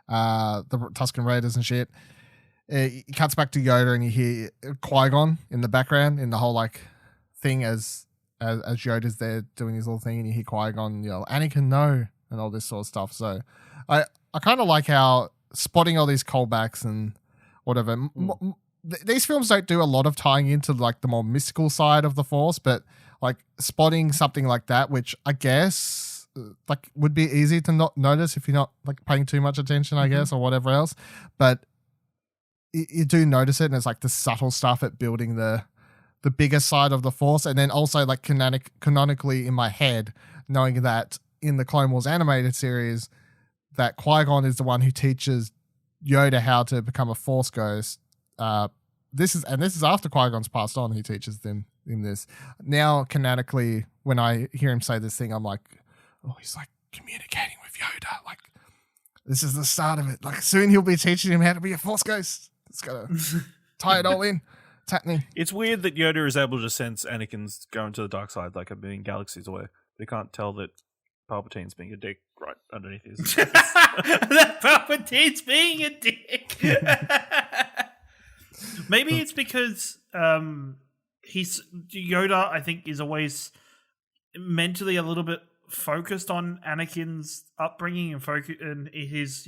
the Tusken Raiders and shit. It cuts back to Yoda and you hear Qui-Gon in the background in the whole like thing as Yoda's there doing his little thing, and you hear Qui-Gon yell, Anakin, no, and all this sort of stuff. So I kind of like how spotting all these callbacks and whatever. These films don't do a lot of tying into like the more mystical side of the Force, but like spotting something like that, which I guess like would be easy to not notice if you're not like paying too much attention, I guess, or whatever else. But you do notice it, and it's like the subtle stuff at building the bigger side of the Force, and then also like canonically in my head, knowing that in the Clone Wars animated series, that Qui-Gon is the one who teaches Yoda how to become a Force ghost. This is after Qui-Gon's passed on. He teaches them in this. Now, canonically, when I hear him say this thing, I'm like, oh, he's like communicating with Yoda. Like, this is the start of it. Like, soon he'll be teaching him how to be a Force ghost. It's got to tie it all in. It's happening. It's weird that Yoda is able to sense Anakin's going to the dark side like a million galaxies away. But he can't tell that Palpatine's being a dick right underneath his. That Palpatine's being a dick. Maybe it's because he's Yoda. I think is always mentally a little bit focused on Anakin's upbringing and his,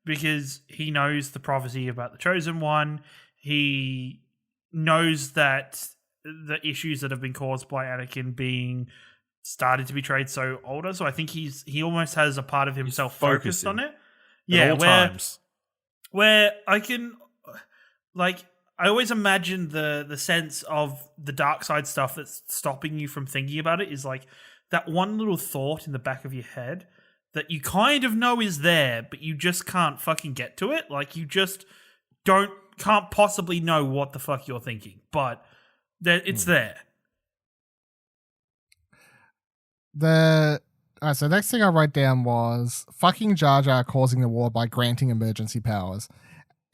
because he knows the prophecy about the Chosen One. He knows that the issues that have been caused by Anakin being started to be portrayed so older. So I think he almost has a part of himself focused on it. Yeah, where I can, I always imagine the sense of the dark side stuff that's stopping you from thinking about it is like that one little thought in the back of your head that you kind of know is there, but you just can't fucking get to it. Like you just can't possibly know what the fuck you're thinking, but it's there. So next thing I wrote down was fucking Jar Jar causing the war by granting emergency powers.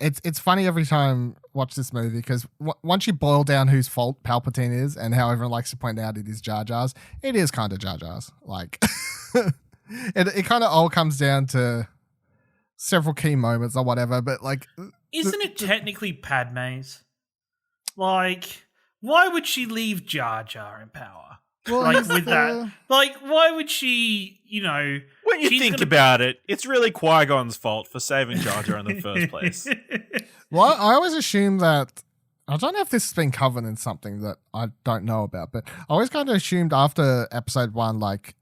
It's funny every time I watch this movie because once you boil down whose fault Palpatine is and how everyone likes to point out it is Jar Jar's, it is kind of Jar Jar's. Like, it kind of all comes down to several key moments or whatever, but like... Isn't it technically Padme's? Like, why would she leave Jar Jar in power? Well, like, with that? Like, why would she, When you think about it, it's really Qui-Gon's fault for saving Jar Jar in the first place. Well, I always assume that... I don't know if this has been covered in something that I don't know about, but I always kind of assumed after episode 1, like,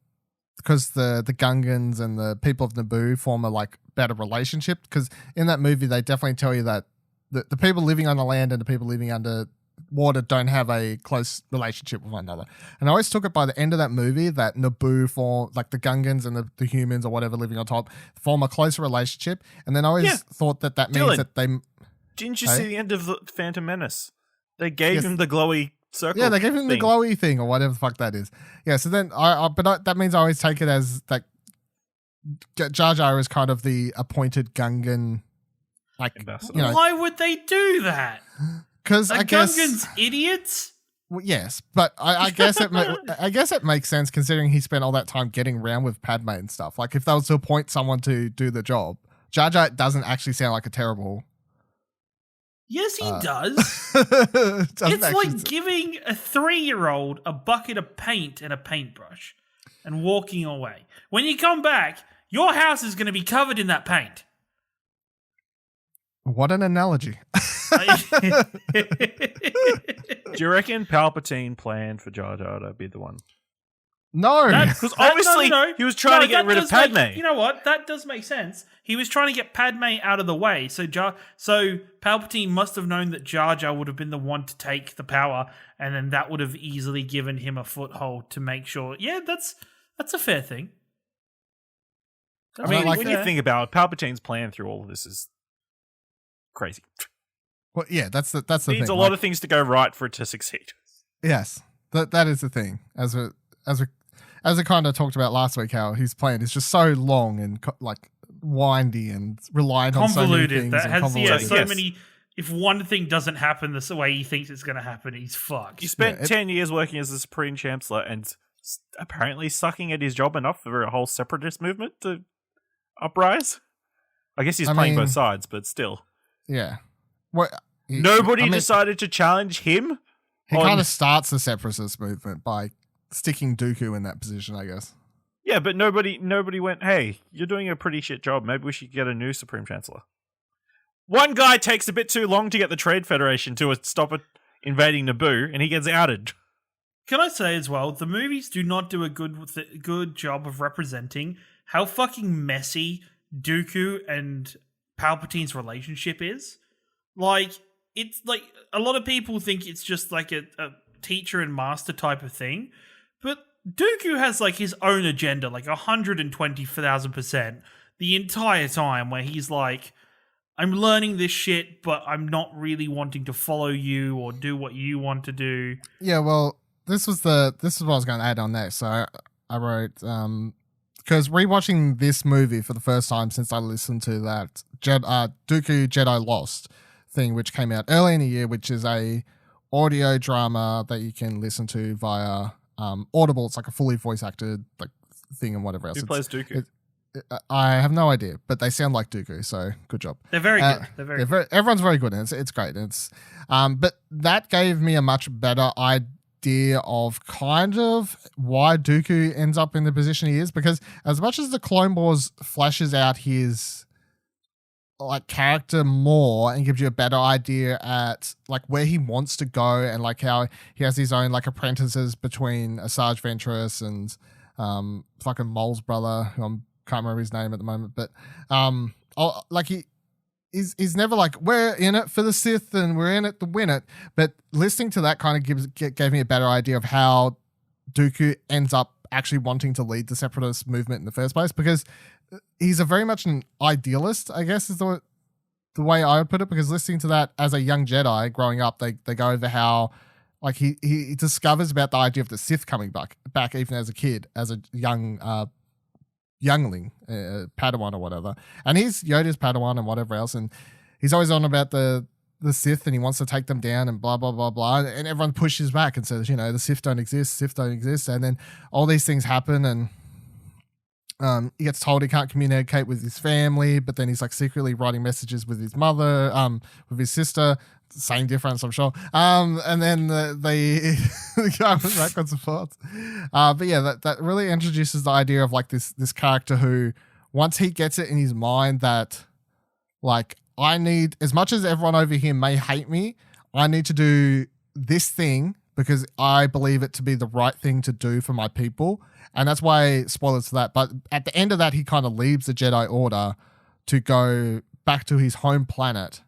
because the Gungans and the people of Naboo form a, like, better relationship, because in that movie they definitely tell you that the people living on the land and the people living under water don't have a close relationship with one another. And I always took it by the end of that movie that Naboo form, like the Gungans and the humans or whatever living on top, form a closer relationship. And then I always thought that means Dylan, that they... Didn't you see the end of the Phantom Menace? They gave him the glowy circle. Yeah, they gave him the glowy thing or whatever the fuck that is. Yeah, so then that means I always take it as that Jar Jar is kind of the appointed Gungan, like, ambassador. Why would they do that? Because I guess Gungans idiots. Well, yes, but I guess I guess it makes sense considering he spent all that time getting around with Padme and stuff. Like if they was to appoint someone to do the job, Jar Jar doesn't actually sound like a terrible. Yes, he does. It's like giving a 3-year-old a bucket of paint and a paintbrush and walking away. When you come back, your house is going to be covered in that paint. What an analogy. Do you reckon Palpatine planned for Jar Jar to be the one? No. Because obviously he was trying to get rid of Padme. You know what? That does make sense. He was trying to get Padme out of the way. So Palpatine must have known that Jar Jar would have been the one to take the power, and then that would have easily given him a foothold to make sure. Yeah, that's a fair thing. I mean, when you think about it, Palpatine's plan through all of this is crazy. Well, yeah, that's the thing. Needs a lot of things to go right for it to succeed. Yes, that is the thing. As we kind of talked about last week, how his plan is just so long and like windy and reliant on so many things. That has so many. If one thing doesn't happen the way he thinks it's going to happen, he's fucked. He spent 10 years working as the Supreme Chancellor and apparently sucking at his job enough for a whole separatist movement to uprise. I guess he's playing both sides, but still. Yeah. What? Nobody decided to challenge him? He kind of starts the separatist movement by sticking Dooku in that position, I guess. Yeah, but nobody went, hey, you're doing a pretty shit job. Maybe we should get a new Supreme Chancellor. One guy takes a bit too long to get the Trade Federation to stop it invading Naboo, and he gets outed. Can I say as well, the movies do not do a good job of representing how fucking messy Dooku and Palpatine's relationship is. Like, it's like a lot of people think it's just like a teacher and master type of thing, but Dooku has like his own agenda, like 120,000% the entire time, where he's like, I'm learning this shit, but I'm not really wanting to follow you or do what you want to do. Yeah, well, this is what I was going to add on next. So I wrote, because rewatching this movie for the first time since I listened to that Dooku Jedi Lost thing, which came out early in the year, which is a audio drama that you can listen to via Audible. It's like a fully voice acted, like thing and whatever else. Who plays Dooku? I have no idea, but they sound like Dooku, so good job. They're very good. They're very good. Everyone's very good, and it's great. But that gave me a much better idea of kind of why Dooku ends up in the position he is, because as much as the Clone Wars flashes out his like character more and gives you a better idea at like where he wants to go and like how he has his own like apprentices between Asajj Ventress and fucking Mole's brother, who I can't remember his name at the moment, but like he's never like, we're in it for the Sith and we're in it to win it. But listening to that kind of gave me a better idea of how Dooku ends up actually wanting to lead the separatist movement in the first place, because he's a very much an idealist, I guess is the way I would put it, because listening to that as a young Jedi growing up, they go over how like he discovers about the idea of the Sith coming back even as a kid, as a young youngling, Padawan or whatever. And he's Yoda's Padawan and whatever else, and he's always on about the Sith and he wants to take them down and blah, blah, blah, blah. And everyone pushes back and says, the Sith don't exist. And then all these things happen and he gets told he can't communicate with his family, but then he's like secretly writing messages with his mother, with his sister. Same difference, I'm sure. And then they go backwards and forwards. But yeah, that really introduces the idea of like this character who, once he gets it in his mind that like, I need, as much as everyone over here may hate me, I need to do this thing because I believe it to be the right thing to do for my people. And that's why, spoilers for that, but at the end of that, he kind of leaves the Jedi Order to go back to his home planet.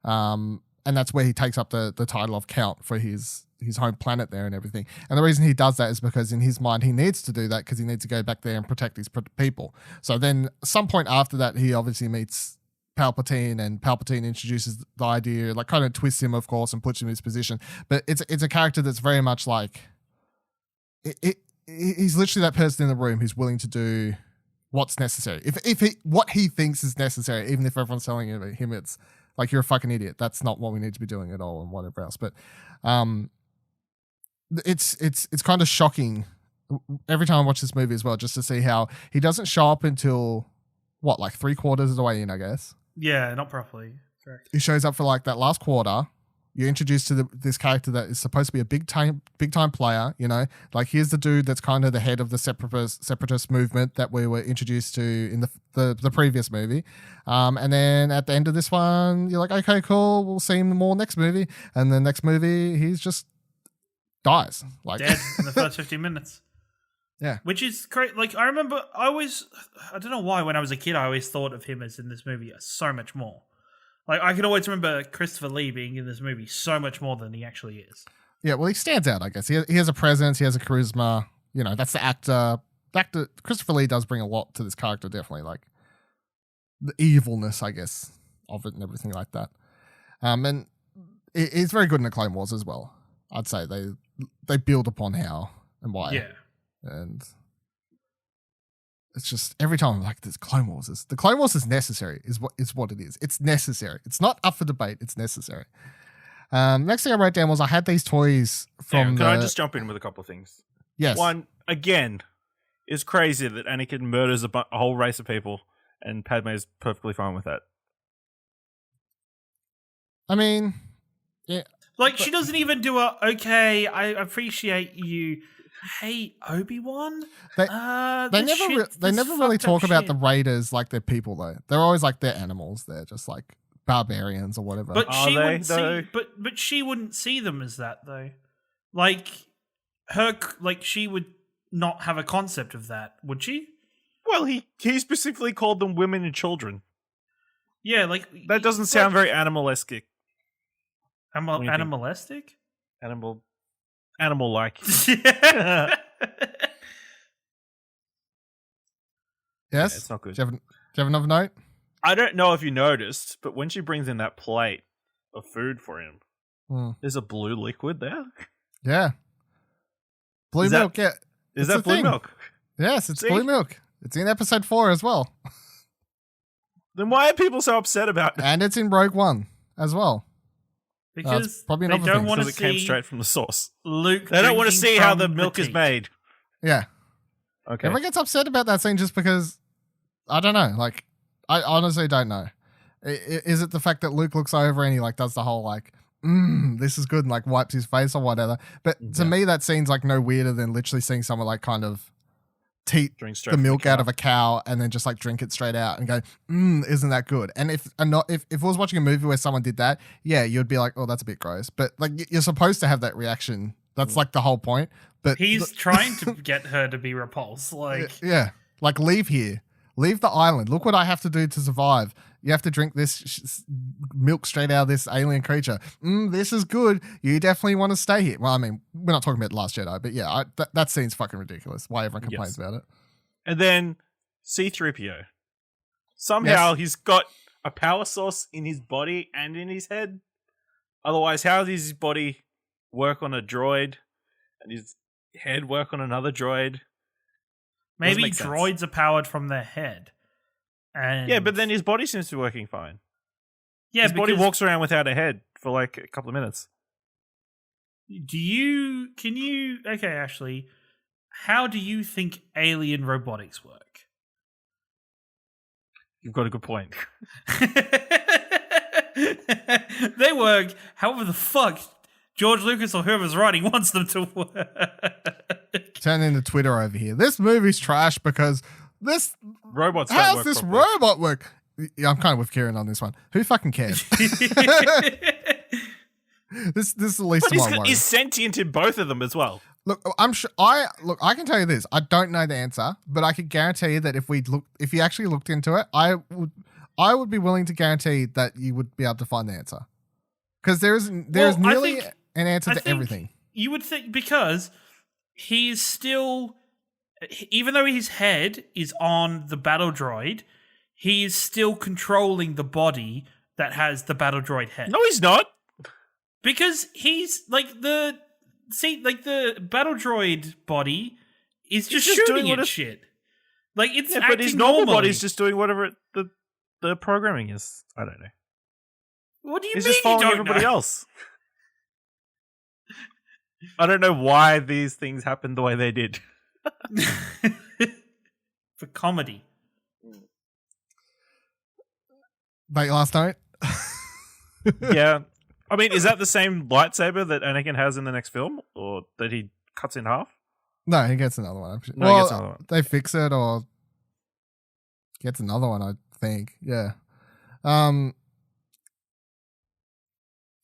And that's where he takes up the title of Count for his home planet there and everything. And the reason he does that is because in his mind, he needs to do that because he needs to go back there and protect his people. So then some point after that, he obviously meets Palpatine, and Palpatine introduces the idea, like kind of twists him, of course, and puts him in his position. But it's a character that's very much like he's literally that person in the room who's willing to do what's necessary. If what he thinks is necessary, even if everyone's telling him it's like, you're a fucking idiot. That's not what we need to be doing at all, and whatever else. But it's kind of shocking every time I watch this movie as well, just to see how he doesn't show up until what, like 3/4 of the way in, I guess. Yeah, not properly. Correct. He shows up for like that last quarter. You're introduced to this character that is supposed to be a big time player, like here's the dude that's kind of the head of the separatist movement that we were introduced to in the previous movie. And then at the end of this one, you're like, okay, cool, we'll see him more next movie. And the next movie, he's just dies. Like dead in the first 15 minutes. Yeah. Which is great. Like, I remember I don't know why when I was a kid, I always thought of him as in this movie so much more. Like, I can always remember Christopher Lee being in this movie so much more than he actually is. Yeah, well, he stands out, I guess. He has a presence, he has a charisma. That's the actor. Christopher Lee does bring a lot to this character, definitely. Like, the evilness, I guess, of it and everything like that. And he's very good in the Clone Wars as well. I'd say they build upon how and why. Yeah. And it's just every time I'm like, the Clone Wars is necessary, is what it is. It's necessary. It's not up for debate. It's necessary. Next thing I wrote down was I had these toys from. Can I just jump in with a couple of things? Yes. One, again, is crazy that Anakin murders a whole race of people and Padme is perfectly fine with that. I mean, yeah. Like, she doesn't even do okay, I appreciate you. Hey, Obi-Wan? They never really talk about the Raiders like they're people, though. They're always like they're animals. They're just like barbarians or whatever. But she wouldn't see them as that, though. Like, she would not have a concept of that, would she? Well, he specifically called them women and children. Yeah, like... That doesn't sound very animalesque. Animalistic? Animal-like. Yes? Yeah, it's not good. Do you have another note? I don't know if you noticed, but when she brings in that plate of food for him, there's a blue liquid there. Yeah. Blue milk, yeah. Is that blue milk? Yes, it's blue milk. It's in episode 4 as well. Then why are people so upset about it? And it's in Rogue One as well. Because probably they don't want to see. It came straight from the source. Luke. They don't want to see how the milk is made. Yeah. Okay. Everyone gets upset about that scene just because I don't know. Like, I honestly don't know. Is it the fact that Luke looks over and he like does the whole like, this is good, and like wipes his face or whatever? But to me, that seems like no weirder than literally seeing someone like kind of teat Drink straight the from milk the out cow. of a cow and then just like drink it straight out and go, isn't that good? And if I was watching a movie where someone did that, yeah, you'd be like, oh, that's a bit gross. But like you're supposed to have that reaction. That's like the whole point. But He's trying to get her to be repulsed. Like, yeah, like leave here, leave the island. Look what I have to do to survive. You have to drink this milk straight out of this alien creature. This is good. You definitely want to stay here. Well, I mean, we're not talking about The Last Jedi, but yeah, that scene's fucking ridiculous. Why everyone complains about it. And then C-3PO. Somehow he's got a power source in his body and in his head. Otherwise, how does his body work on a droid and his head work on another droid? maybe make sense. droids are powered from their head. And Yeah, but then his body seems to be working fine. yeah, His body because walks around without a head for like a couple of minutes. Okay, Ashley, how do you think alien robotics work? You've got a good point. They work however the fuck George Lucas or whoever's writing wants them to work. Turn into Twitter over here. This movie's trash because this. Robots don't How's work this properly. robot work? Yeah, I'm kind of with Ciaran on this one. Who fucking cares? This is the least But of my worries. he's sentient in both of them as well. Look, I'm sure. I can tell you this. I don't know the answer, but I can guarantee you that if you actually looked into it, I would be willing to guarantee that you would be able to find the answer. Because there's I nearly think- an answer I to think everything. You would think because he's still, even though his head is on the battle droid, he is still controlling the body that has the battle droid head. No, he's not. Because he's like the battle droid body is just just doing shooting what at it- shit. Like it's Yeah, but his acting normal normally. body's just doing whatever the programming is. I don't know. What do you He's mean just you following don't everybody know? else. I don't know why these things happened the way they did. For comedy. Like last night. Yeah. I mean, is that the same lightsaber that Anakin has in the next film? Or that he cuts in half? No, he gets another one. No, he gets another one. They fix it or gets another one, I think. Yeah.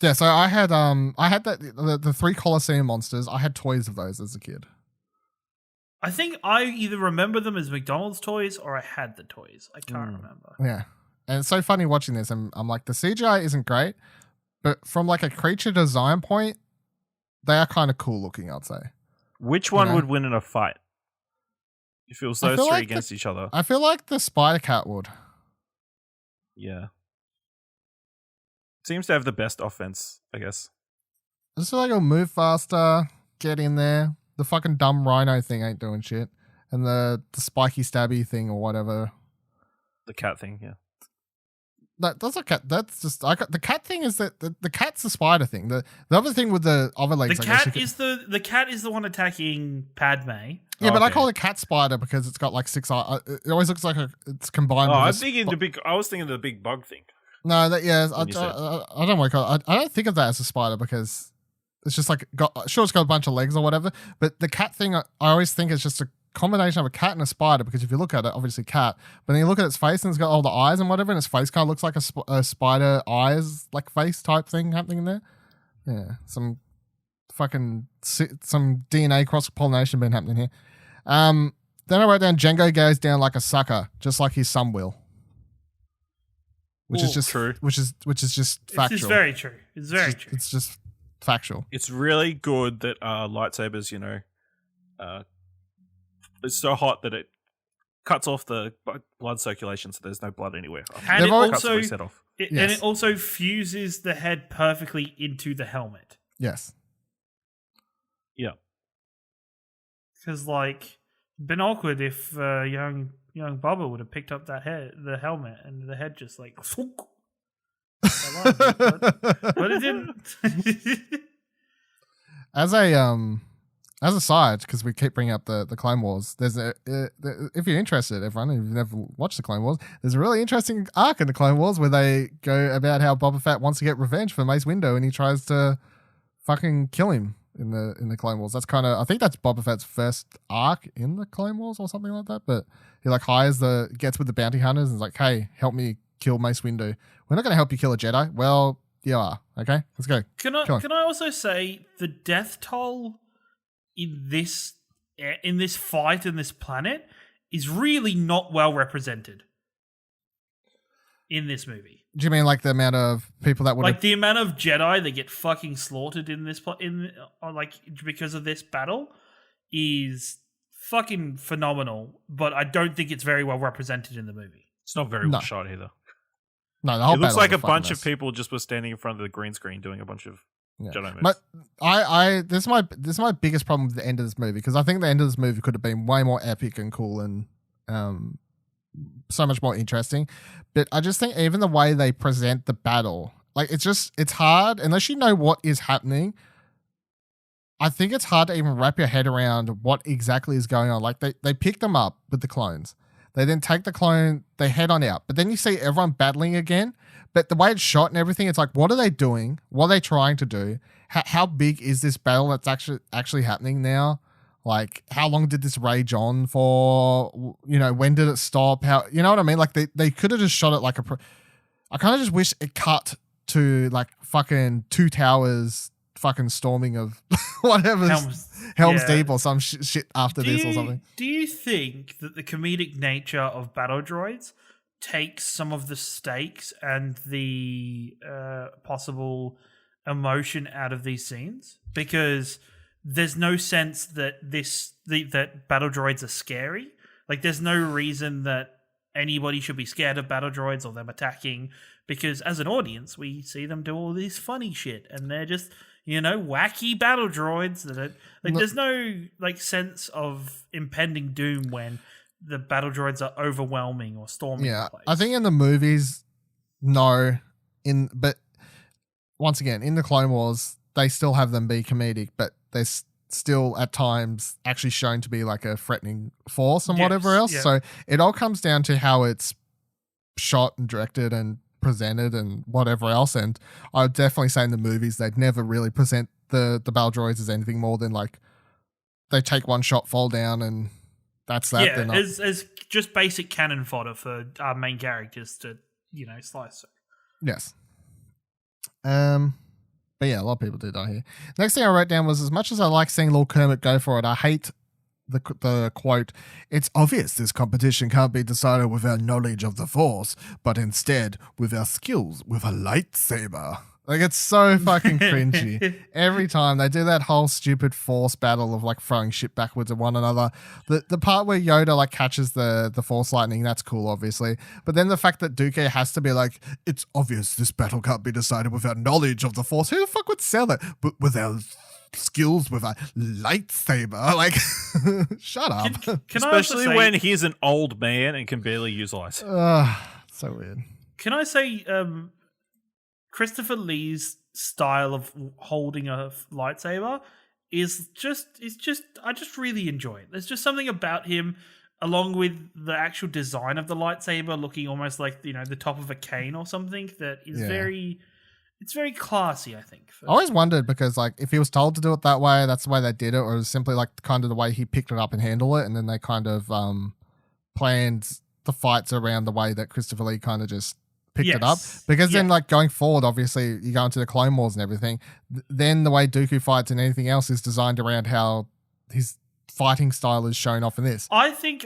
Yeah, so I had the 3 Colosseum monsters. I had toys of those as a kid. I think I either remember them as McDonald's toys or I had the toys. I can't remember. Yeah. And it's so funny watching this. I'm like, the CGI isn't great, but from like a creature design point, they are kind of cool looking, I'd say. Which one know? would win in a fight? If it was I those feel three like against each other. I feel like the Spider Cat would. Yeah. Seems to have the best offense, I guess. I just feel like it'll move faster, get in there. The fucking dumb rhino thing ain't doing shit. And the spiky stabby thing or whatever. The cat thing, yeah. That's a cat. That's just the cat thing is that the cat's the spider thing. The other thing with the other legs. The I guess cat you could- the cat is the one attacking Padme. Yeah, but I okay. call it cat spider because it's got like 6 eyes. It always looks like it's combined. Oh, with I a was thinking sp- I was thinking the big bug thing. No, I When you said- don't want to call it. I don't think of that as a spider because it's just like it's got a bunch of legs or whatever. But the cat thing, I always think is just a combination of a cat and a spider because if you look at it, obviously cat, but then you look at its face and it's got all the eyes and whatever, and its face kind of looks like a spider eyes like face type thing happening in there. Yeah, some DNA cross pollination been happening here. Then I wrote down Django goes down like a sucker, just like his son will. Which is Ooh, just true. Which is just factual. It's very true. It's very true. It's just factual. It's really good that lightsabers, it's so hot that it cuts off the blood circulation, so there's no blood anywhere. And it always- Cuts the also reset off. and Yes. it also fuses the head perfectly into the helmet. Yes. Yeah. Because like, been awkward if young Bubba would have picked up the helmet, and the head just like. But it didn't. As As a side, because we keep bringing up the Clone Wars, there's if you're interested, everyone, if you've never watched the Clone Wars, there's a really interesting arc in the Clone Wars where they go about how Boba Fett wants to get revenge for Mace Windu and he tries to fucking kill him in the Clone Wars. That's kind of, I think that's Boba Fett's first arc in the Clone Wars or something like that. But he like gets with the bounty hunters and is like, hey, help me kill Mace Windu. We're not going to help you kill a Jedi. Well, you are. Okay, let's go. Can I also say the death toll in this fight in this planet is really not well represented in this movie. Do you mean like the amount of people that would like the amount of Jedi that get fucking slaughtered in this because of this battle is fucking phenomenal, but I don't think it's very well represented in the movie. It's not very well shot either. No, the whole it looks like a fucking bunch mess. of people just were standing in front of the green screen doing a bunch of Jedi moves. But this is my biggest problem with the end of this movie, because I think the end of this movie could have been way more epic and cool and so much more interesting. But I just think even the way they present the battle, like it's hard unless you know what is happening. I think it's hard to even wrap your head around what exactly is going on. Like they pick them up with the clones. They then take the clone, they head on out. But then you see everyone battling again. But the way it's shot and everything, it's like, what are they doing? What are they trying to do? How big is this battle that's actually happening now? Like, how long did this rage on for? You know, when did it stop? How, you know what I mean? Like, they could have just shot it like I kind of just wish it cut to like fucking Two Towers fucking storming of whatever Helm's Deep or some shit after this or something. Do you think that the comedic nature of battle droids takes some of the stakes and the possible emotion out of these scenes? Because there's no sense that that battle droids are scary. Like, there's no reason that anybody should be scared of battle droids or them attacking, because as an audience, we see them do all this funny shit and they're just, you know, wacky battle droids that are like, there's no like sense of impending doom when the battle droids are overwhelming or storming the place. I think in the movies, no. But once again, in the Clone Wars, they still have them be comedic, but they're still at times actually shown to be like a threatening force and whatever else. Yeah. So it all comes down to how it's shot and directed and presented and whatever else. And I would definitely say in the movies, they'd never really present the battle droids as anything more than like they take one shot, fall down, and that's that. Yeah, as just basic cannon fodder for our main characters to, you know, slice through. Yes. But yeah, a lot of people do die here. Next thing I wrote down was, as much as I like seeing Lord Kermit go for it, I hate the quote, "It's obvious this competition can't be decided with our knowledge of the Force, but instead with our skills with a lightsaber." Like, it's so fucking cringy. Every time they do that whole stupid Force battle of like throwing shit backwards at one another. The part where Yoda like catches the Force lightning, that's cool, obviously. But then the fact that Dooku has to be like, "It's obvious this battle can't be decided with our knowledge of the Force." Who the fuck would sell it? But with our skills with a lightsaber, like, shut up. Can Especially when he's an old man and can barely use ice. So weird. Can I say, Christopher Lee's style of holding a lightsaber is just I just really enjoy it. There's just something about him, along with the actual design of the lightsaber looking almost like, you know, the top of a cane or something, that is it's very classy, I think. I always wondered, because like if he was told to do it that way, that's the way they did it, or it was simply like kind of the way he picked it up and handled it, and then they kind of planned the fights around the way that Christopher Lee kind of just picked it up. Because then like going forward, obviously you go into the Clone Wars and everything, then the way Dooku fights and anything else is designed around how his fighting style is shown off in this. I think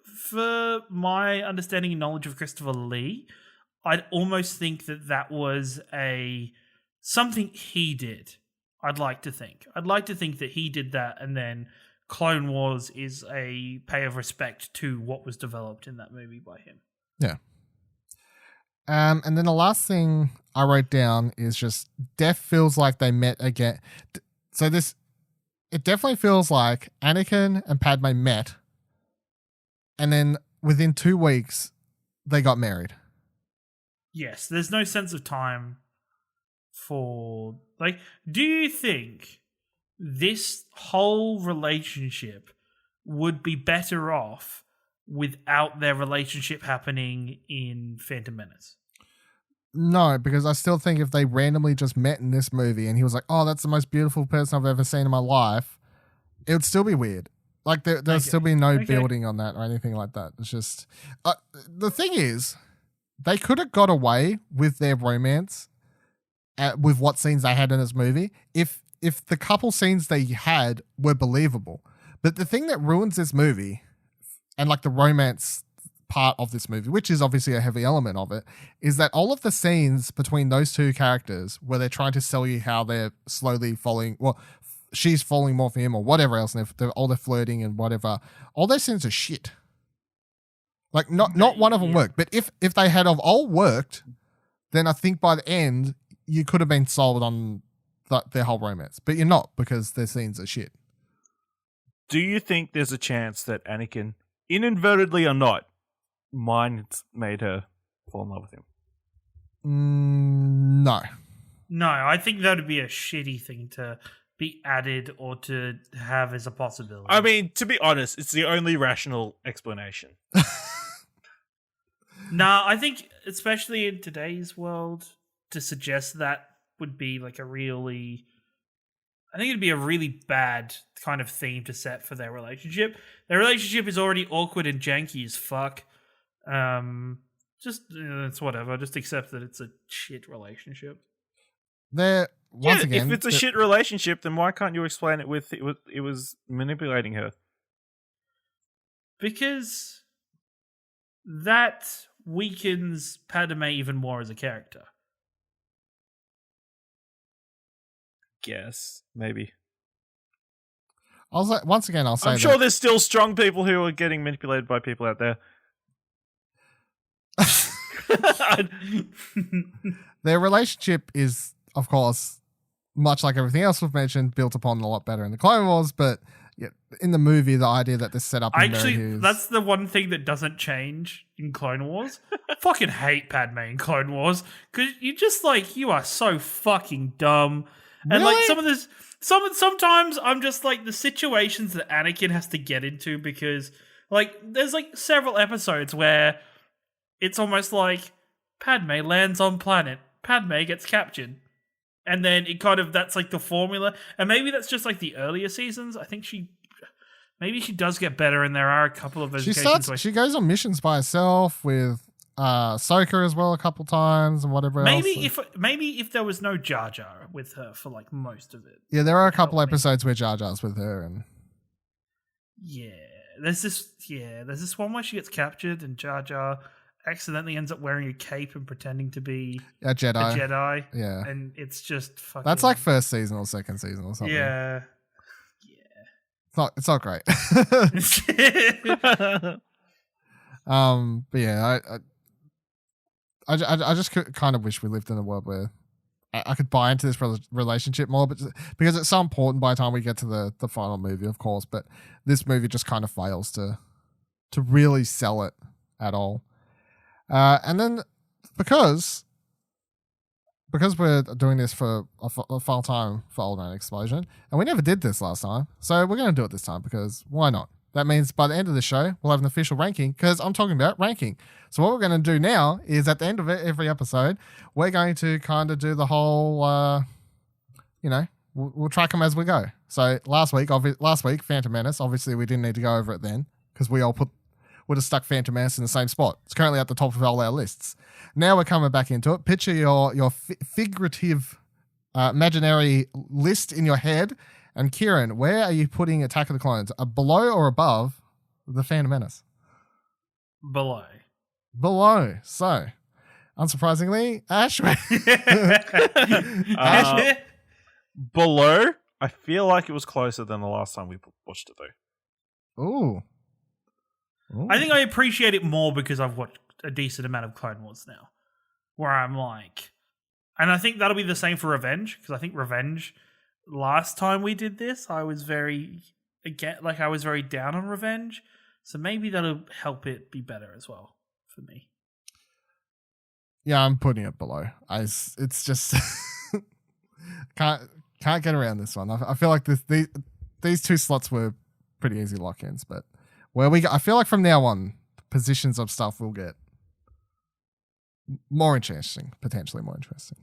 for my understanding and knowledge of Christopher Lee, I'd almost think that was something he did. I'd like to think that he did that, and then Clone Wars is a pay of respect to what was developed in that movie by him. Yeah. And then the last thing I wrote down is just Death feels like they met again. So it definitely feels like Anakin and Padme met, and then within 2 weeks they got married. Yes, there's no sense of time for, like, do you think this whole relationship would be better off without their relationship happening in Phantom Menace. No, because I still think if they randomly just met in this movie and he was like, "Oh, that's the most beautiful person I've ever seen in my life," it would still be weird. Like there'd still be no building on that or anything like that. It's just the thing is, they could have got away with their romance with what scenes they had in this movie if the couple scenes they had were believable. But the thing that ruins this movie and like the romance part of this movie, which is obviously a heavy element of it, is that all of the scenes between those two characters where they're trying to sell you how they're slowly falling, well, she's falling more for him or whatever else, and all they're flirting and whatever, all those scenes are shit. Like not one of them worked. But if they had of all worked, then I think by the end you could have been sold on their whole romance. But you're not, because their scenes are shit. Do you think there's a chance that Anakin, inadvertently or not, made her fall in love with him? No. No, I think that would be a shitty thing to be added or to have as a possibility. I mean, to be honest, it's the only rational explanation. No, I think, especially in today's world, to suggest that would be like I think it'd be a really bad kind of theme to set for their relationship. Their relationship is already awkward and janky as fuck. It's whatever. Just accept that it's a shit relationship. Once again, if it's a shit relationship, then why can't you explain it with it was manipulating her? Because that weakens Padme even more as a character. Guess maybe. Once again, I'll say I'm sure there's still strong people who are getting manipulated by people out there. Their relationship is, of course, much like everything else we've mentioned, built upon a lot better in the Clone Wars, but yeah, in the movie, the idea that this set up actually, that's the one thing that doesn't change in Clone Wars. I fucking hate Padme in Clone Wars because you are so fucking dumb. And really? like sometimes I'm just like the situations that Anakin has to get into, because like there's like several episodes where it's almost like Padme lands on planet, Padme gets captured. And then that's like the formula. And maybe that's just like the earlier seasons. I think she does get better, and there are a couple of occasions where she goes on missions by herself with Ahsoka as well a couple times and whatever else. Maybe if there was no Jar Jar with her for like most of it. Yeah, there are a couple episodes where Jar Jar's with her, and there's this one where she gets captured and Jar Jar accidentally ends up wearing a cape and pretending to be a Jedi. Yeah. And it's just fucking... That's like first season or second season or something. Yeah. It's not great. But yeah, I just kind of wish we lived in a world where I could buy into this relationship more, but because it's so important by the time we get to the final movie, of course. But this movie just kind of fails to really sell it at all. And then because we're doing this for a final time for Old Man Explosion, and we never did this last time, so we're going to do it this time because why not? That means by the end of the show, we'll have an official ranking, because I'm talking about ranking. So what we're going to do now is at the end of every episode, we're going to kind of do the whole, we'll track them as we go. So last week, Phantom Menace, obviously we didn't need to go over it then because we all would have stuck Phantom Menace in the same spot. It's currently at the top of all our lists. Now we're coming back into it. Picture your figurative, imaginary list in your head. And Ciaran, where are you putting Attack of the Clones? Below or above the Phantom Menace? Below. So, unsurprisingly, Ash. Below. I feel like it was closer than the last time we watched it, though. Ooh. I think I appreciate it more because I've watched a decent amount of Clone Wars now, where I'm like, and I think that'll be the same for Revenge, because I think Revenge, last time we did this, I was very down on Revenge, so maybe that'll help it be better as well for me. Yeah, I'm putting it below. It's just can't Can't get around this one. I feel like these two slots were pretty easy lock-ins, but where we go, I feel like from now on, positions of stuff will get more interesting, potentially more interesting.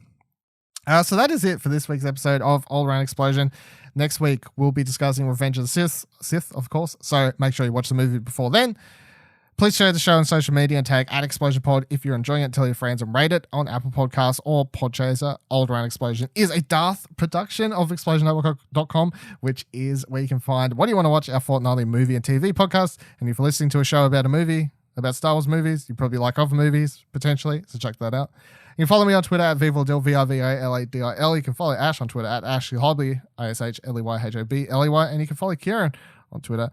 So that is it for this week's episode of All Around Explosion. Next week, we'll be discussing Revenge of the Sith, of course. So make sure you watch the movie before then. Please share the show on social media and tag @ExplosionPod if you're enjoying it. Tell your friends and rate it on Apple Podcasts or Podchaser. All Around Explosion is a Darth production of ExplosionNetwork.com, which is where you can find What Do You Want to Watch, our fortnightly movie and TV podcast. And if you're listening to a show about a movie, about Star Wars movies, you probably like other movies, potentially, so check that out. You can follow me on Twitter @VivaLadil, VIVALADIL. You can follow Ash on Twitter @AshleyHobley, ISHLEYHOBLEY, and you can follow Ciaran on Twitter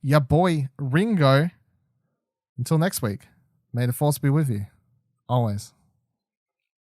@YaBoyRingo. Until next week, may the force be with you, always.